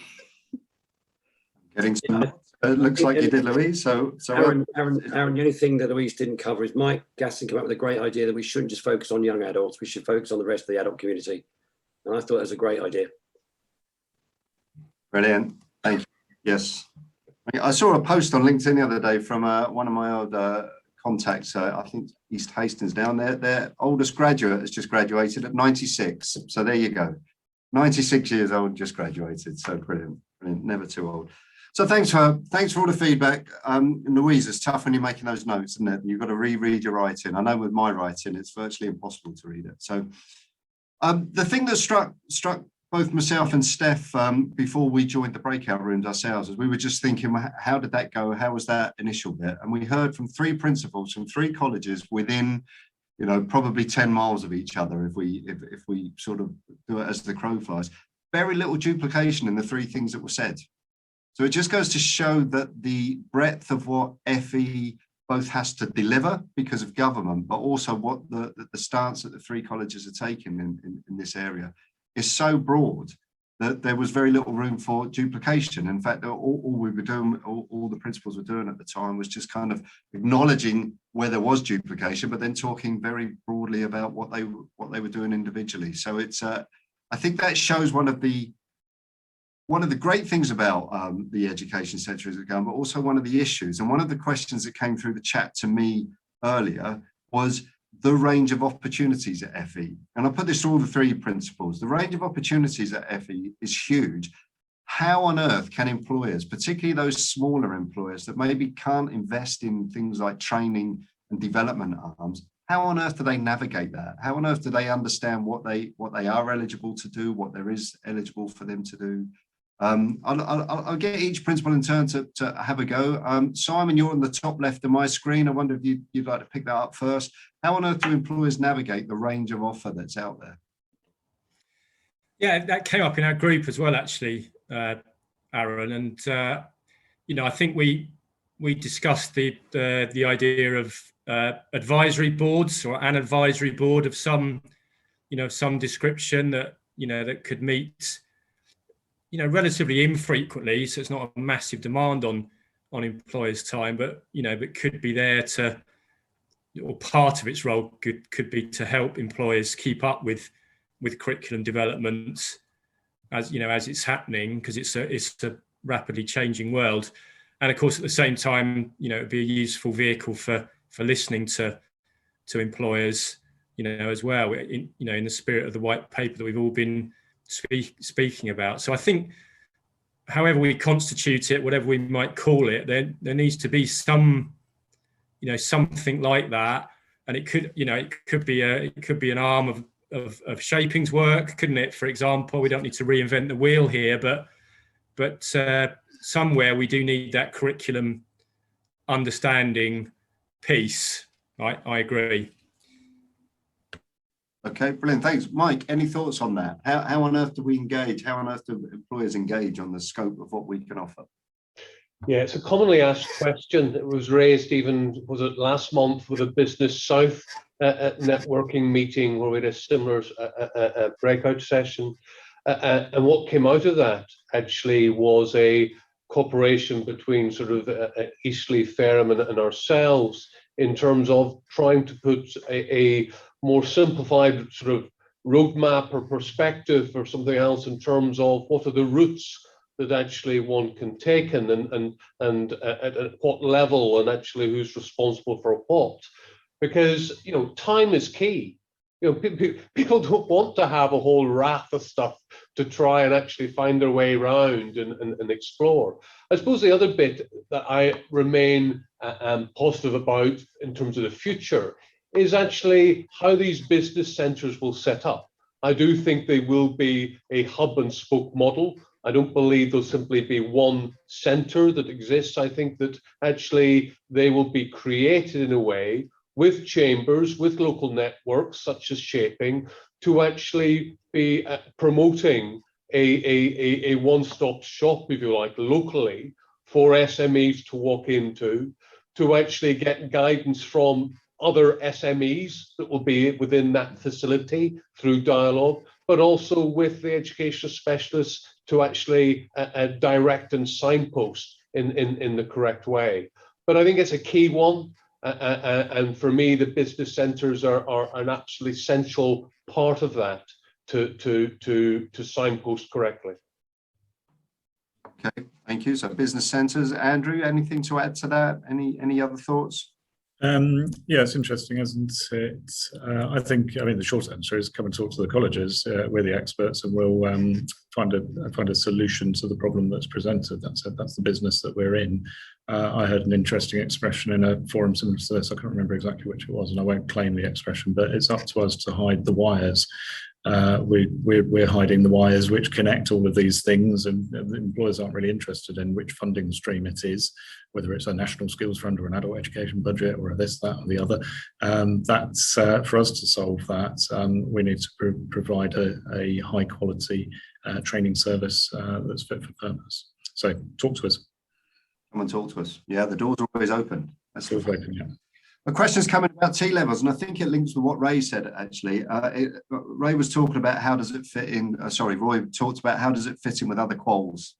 It looks like you did, Louise. So Aaron, the only thing that Louise didn't cover is Mike Gaston came up with a great idea that we shouldn't just focus on young adults, we should focus on the rest of the adult community. And I thought it was a great idea. Brilliant. Thank you. Yes. I saw a post on LinkedIn the other day from one of my old contacts, I think East Hastings down there. Their oldest graduate has just graduated at 96. So there you go. 96 years old, just graduated. So brilliant. Brilliant. Never too old. So thanks for all the feedback. Louise, it's tough when you're making those notes, isn't it? You've got to reread your writing. I know with my writing, it's virtually impossible to read it. So the thing that struck both myself and Steph before we joined the breakout rooms ourselves is we were just thinking, how did that go? How was that initial bit? And we heard from 3 principals from 3 colleges within, probably 10 miles of each other if we sort of do it as the crow flies. Very little duplication in the 3 things that were said. So it just goes to show that the breadth of what FE both has to deliver because of government, but also what the stance that the 3 colleges are taking in this area is so broad that there was very little room for duplication. In fact, all we were doing, all the principals were doing at the time was just kind of acknowledging where there was duplication, but then talking very broadly about what they were doing individually. So it's I think that shows one of the great things about the education sector as it goes, but also one of the issues. And one of the questions that came through the chat to me earlier was the range of opportunities at FE. And I put this to all the 3 principals. The range of opportunities at FE is huge. How on earth can employers, particularly those smaller employers that maybe can't invest in things like training and development arms, how on earth do they navigate that? How on earth do they understand what they are eligible to do, what there is eligible for them to do? I'll get each principal in turn to have a go. Simon, you're on the top left of my screen. I wonder if you'd like to pick that up first. How on earth do employers navigate the range of offer that's out there? Yeah, that came up in our group as well, actually, Aaron. And I think we discussed the idea of advisory boards, or an advisory board of some description that that could meet relatively infrequently, so it's not a massive demand on employers' time, but could be there to, or part of its role could be to help employers keep up with curriculum developments as it's happening, because it's a rapidly changing world. And of course, at the same time, it'd be a useful vehicle for listening to employers, as well, in the spirit of the white paper that we've all been speaking about. So I think, however we constitute it, whatever we might call it, there needs to be some, something like that. And it could be an arm of Shaping's work, couldn't it? For example, we don't need to reinvent the wheel here, but somewhere we do need that curriculum understanding piece. I agree. Okay, brilliant. Thanks. Mike, any thoughts on that? How on earth do we engage? How on earth do employers engage on the scope of what we can offer? Yeah, it's a commonly asked question. It was raised even, was it last month, with a Business South networking meeting where we had a similar breakout session. And what came out of that actually was a cooperation between sort of Eastleigh, Fareham and ourselves in terms of trying to put a more simplified sort of roadmap or perspective or something else in terms of what are the routes that actually one can take and at what level, and actually who's responsible for what. Because time is key. People don't want to have a whole raft of stuff to try and actually find their way around and explore. I suppose the other bit that I remain positive about in terms of the future is actually how these business centres will set up. I do think they will be a hub and spoke model. I don't believe there'll simply be one centre that exists. I think that actually they will be created in a way with chambers, with local networks such as Shaping, to actually be promoting a one-stop shop, if you like, locally for SMEs to walk into, to actually get guidance from other SMEs that will be within that facility through dialogue, but also with the educational specialists to actually direct and signpost in the correct way. But I think it's a key one. And for me, the business centres are an absolutely essential part of that to signpost correctly. Okay, thank you. So business centres. Andrew, anything to add to that? Any other thoughts? Yeah, it's interesting, isn't it? I mean, the short answer is come and talk to the colleges. We're the experts, and we'll find a solution to the problem that's presented. That's the business that we're in. I heard an interesting expression in a forum similar to this. I can't remember exactly which it was, and I won't claim the expression, but it's up to us to hide the wires. We're hiding the wires which connect all of these things, and the employers aren't really interested in which funding stream it is, whether it's a national skills fund or an adult education budget or this, that or the other. That's for us to solve that. We need to provide a high quality training service that's fit for purpose. So talk to us. Come and talk to us. Yeah, the doors are always open. That's always open, yeah. A question's coming about T-levels, and I think it links with what Ray said, actually. Ray was talking about how does it fit in, Roy talked about how does it fit in with other quals,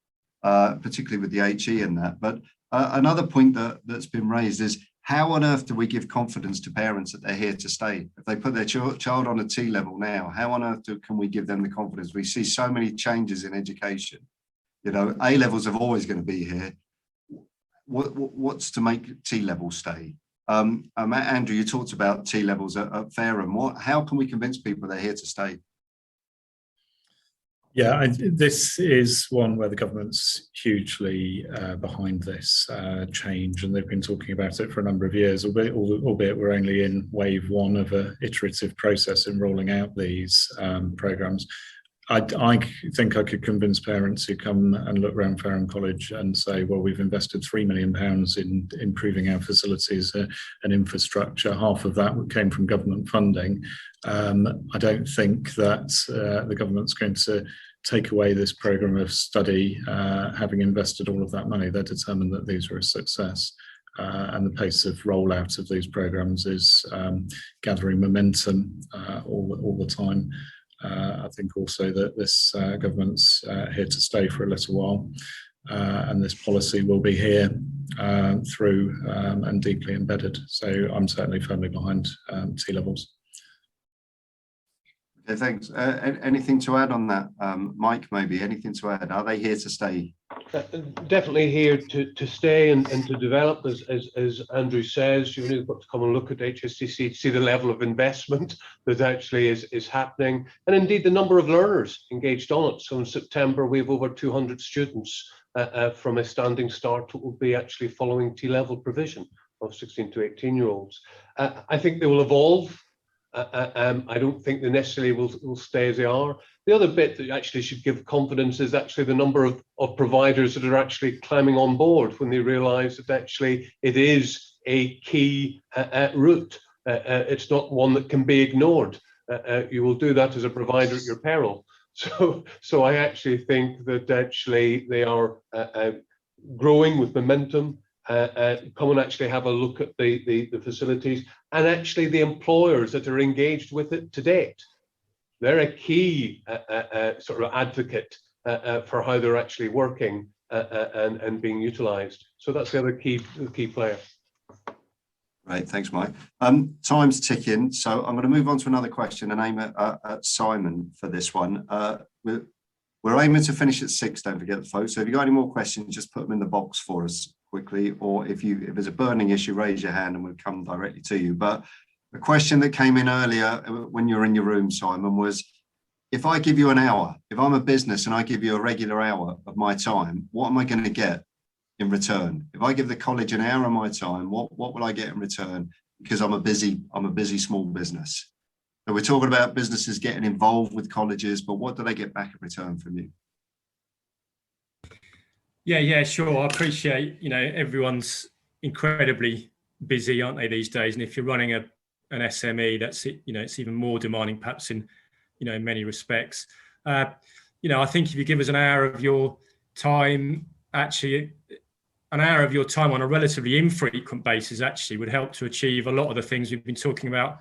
particularly with the HE and that. But another point that's been raised is how on earth do we give confidence to parents that they're here to stay? If they put their child on a T-level now, how on earth can we give them the confidence? We see so many changes in education. A-levels are always going to be here. What's to make T-levels stay? Andrew, you talked about T-levels at Fareham. How can we convince people they're here to stay? Yeah, this is one where the government's hugely behind this change, and they've been talking about it for a number of years, albeit we're only in wave one of an iterative process in rolling out these programmes. I think I could convince parents who come and look around Fareham College and say, well, we've invested £3 million in improving our facilities and infrastructure. Half of that came from government funding. I don't think that the government's going to take away this programme of study, having invested all of that money. They're determined that these are a success. And the pace of rollout of these programmes is gathering momentum all the time. I think also that this government's here to stay for a little while, and this policy will be here through and deeply embedded. So I'm certainly firmly behind T-levels. Okay, thanks. Anything to add on that, Mike? Maybe anything to add? Are they here to stay? Definitely here to stay and to develop, as Andrew says. You've got to come and look at HSCC to see the level of investment that actually is happening, and indeed the number of learners engaged on it. So in September we have over 200 students from a standing start that will be actually following T-level provision of 16 to 18-year-olds. I think they will evolve. I don't think they necessarily will stay as they are. The other bit that actually should give confidence is actually the number of providers that are actually climbing on board when they realise that actually it is a key route. It's not one that can be ignored. You will do that as a provider at your peril. So I actually think that actually they are growing with momentum. Come and actually have a look at the facilities, and actually the employers that are engaged with it to date. They're a key sort of advocate for how they're actually working and being utilised. So that's the other key player. Right, thanks, Mike. Time's ticking, so I'm going to move on to another question and aim at Simon for this one. We're aiming to finish at 6. Don't forget the folks. So if you've got any more questions, just put them in the box for us quickly, or if there's a burning issue, raise your hand and we'll come directly to you. But a question that came in earlier when you were in your room, Simon, was if I give you an hour, if I'm a business and I give you a regular hour of my time, what am I going to get in return? If I give the college an hour of my time, what will I get in return? Because I'm a busy small business. So we're talking about businesses getting involved with colleges, but what do they get back in return from you? Yeah, sure. I appreciate, everyone's incredibly busy, aren't they, these days? And if you're running an SME, that's it, it's even more demanding, perhaps in many respects. I think if you give us an hour of your time, actually, an hour of your time on a relatively infrequent basis actually would help to achieve a lot of the things we've been talking about,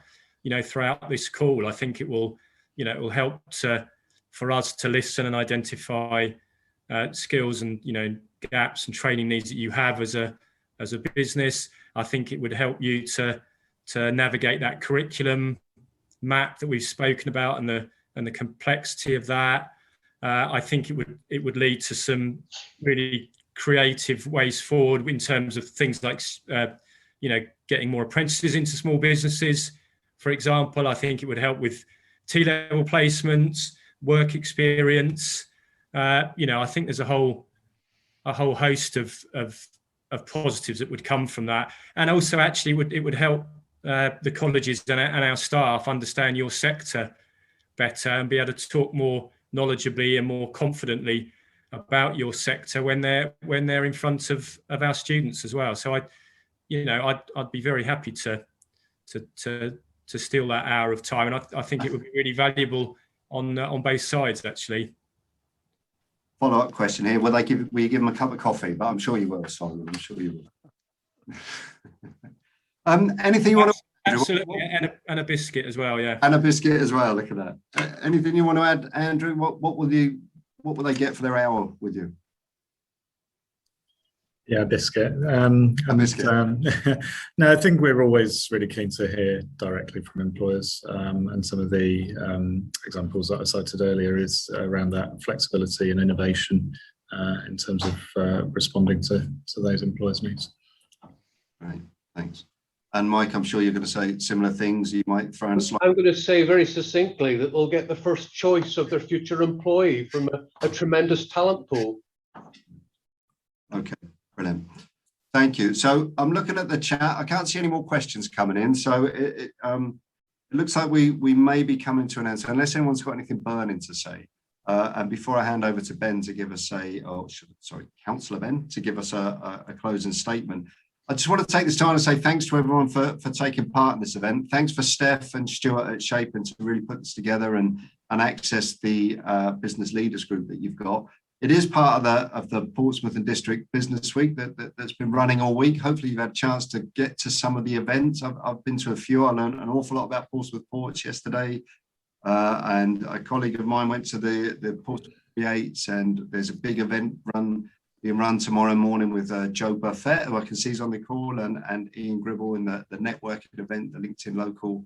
throughout this call. I think it will help for us to listen and identify skills and gaps and training needs that you have as a business. I think it would help you to navigate that curriculum map that we've spoken about and the complexity of that. I think it would lead to some really creative ways forward in terms of things like getting more apprentices into small businesses, for example. I think it would help with T-level placements, work experience. I think there's a whole host of positives that would come from that, and also actually it would help the colleges and our staff understand your sector better and be able to talk more knowledgeably and more confidently about your sector when they're in front of our students as well. So I'd be very happy to steal that hour of time, and I think it would be really valuable on both sides actually. Follow-up question here: will you give them a cup of coffee? But I'm sure you will, Simon. I'm sure you will. Anything you want to? Absolutely, and a biscuit as well, yeah. And a biscuit as well. Look at that. Anything you want to add, Andrew? What will they get for their hour with you? Yeah, biscuit. A biscuit. No, I think we're always really keen to hear directly from employers, and some of the examples that I cited earlier is around that flexibility and innovation in terms of responding to those employers' needs. Right, thanks. And Mike, I'm sure you're going to say similar things. You might throw in a slide. I'm going to say very succinctly that they'll get the first choice of their future employee from a tremendous talent pool. Okay, brilliant. Thank you. So I'm looking at the chat. I can't see any more questions coming in. So it looks like we may be coming to an end. So unless anyone's got anything burning to say, and before I hand over to Ben to give us Councillor Ben to give us a closing statement, I just want to take this time to say thanks to everyone for taking part in this event. Thanks for Steph and Stuart at Shaping to really put this together and access the business leaders group that you've got. It is part of the Portsmouth and District Business Week that's been running all week. Hopefully you've had a chance to get to some of the events. I've been to a few. I learned an awful lot about Portsmouth Ports yesterday. And a colleague of mine went to the Portsmouth Creates, and there's a big event being run tomorrow morning with Joe Buffett, who I can see is on the call, and Ian Gribble in the networking event, the LinkedIn Local,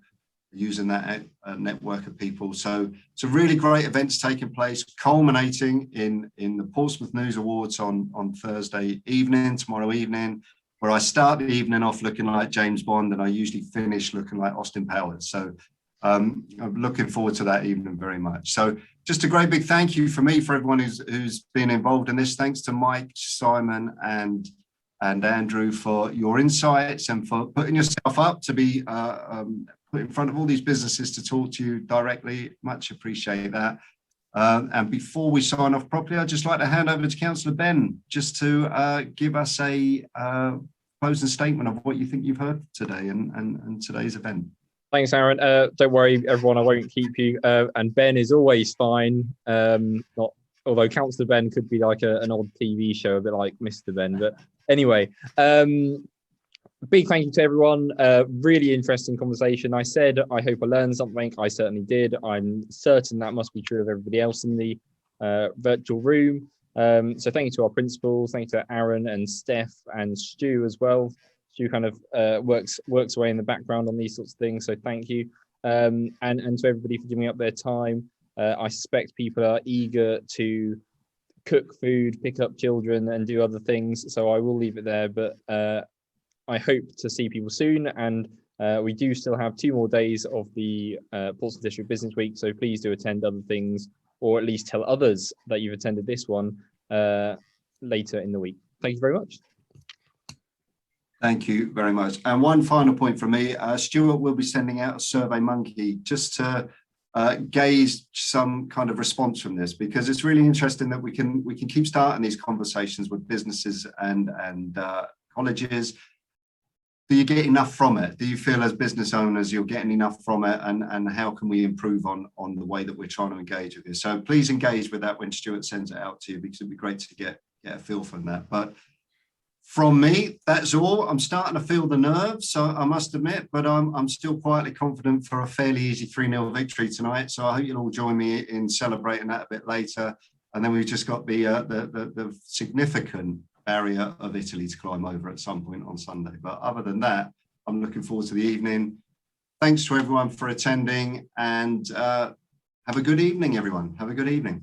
using that network of people. So it's a really great events taking place, culminating in the Portsmouth News Awards on Thursday evening, tomorrow evening, where I start the evening off looking like James Bond and I usually finish looking like Austin Powers. So I'm looking forward to that evening very much. So just a great big thank you for me, for everyone who's been involved in this. Thanks to Mike, Simon and Andrew for your insights and for putting yourself up to be put in front of all these businesses to talk to you directly. Much appreciate that. And before we sign off properly, I'd just like to hand over to Councillor Ben just to give us a closing statement of what you think you've heard today and today's event. Thanks, Aaron. Don't worry, everyone, I won't keep you. And Ben is always fine. Although Councillor Ben could be like an odd TV show, a bit like Mr. Ben. But anyway, big thank you to everyone. Really interesting conversation. I said, I hope I learned something. I certainly did. I'm certain that must be true of everybody else in the virtual room. So thank you to our principals. Thank you to Aaron and Steph and Stu as well. Stu kind of works away in the background on these sorts of things. So thank you. And to everybody for giving up their time. I suspect people are eager to cook food, pick up children and do other things. So I will leave it there. But I hope to see people soon, and we do still have 2 more days of the Portsmouth District Business Week, so please do attend other things, or at least tell others that you've attended this one later in the week. Thank you very much. Thank you very much. And one final point from me, Stuart will be sending out a Survey Monkey just to gauge some kind of response from this, because it's really interesting that we can keep starting these conversations with businesses and colleges. Do you get enough from it? Do you feel as business owners you're getting enough from it, and how can we improve on the way that we're trying to engage with this? So please engage with that when Stuart sends it out to you, because it'd be great to get a feel from that. But from me, that's all. I'm starting to feel the nerves, so I must admit, but I'm still quietly confident for a fairly easy 3-0 victory tonight. So I hope you'll all join me in celebrating that a bit later. And then we've just got the significant barrier of Italy to climb over at some point on Sunday. But other than that, I'm looking forward to the evening. Thanks to everyone for attending, and have a good evening, everyone. Have a good evening.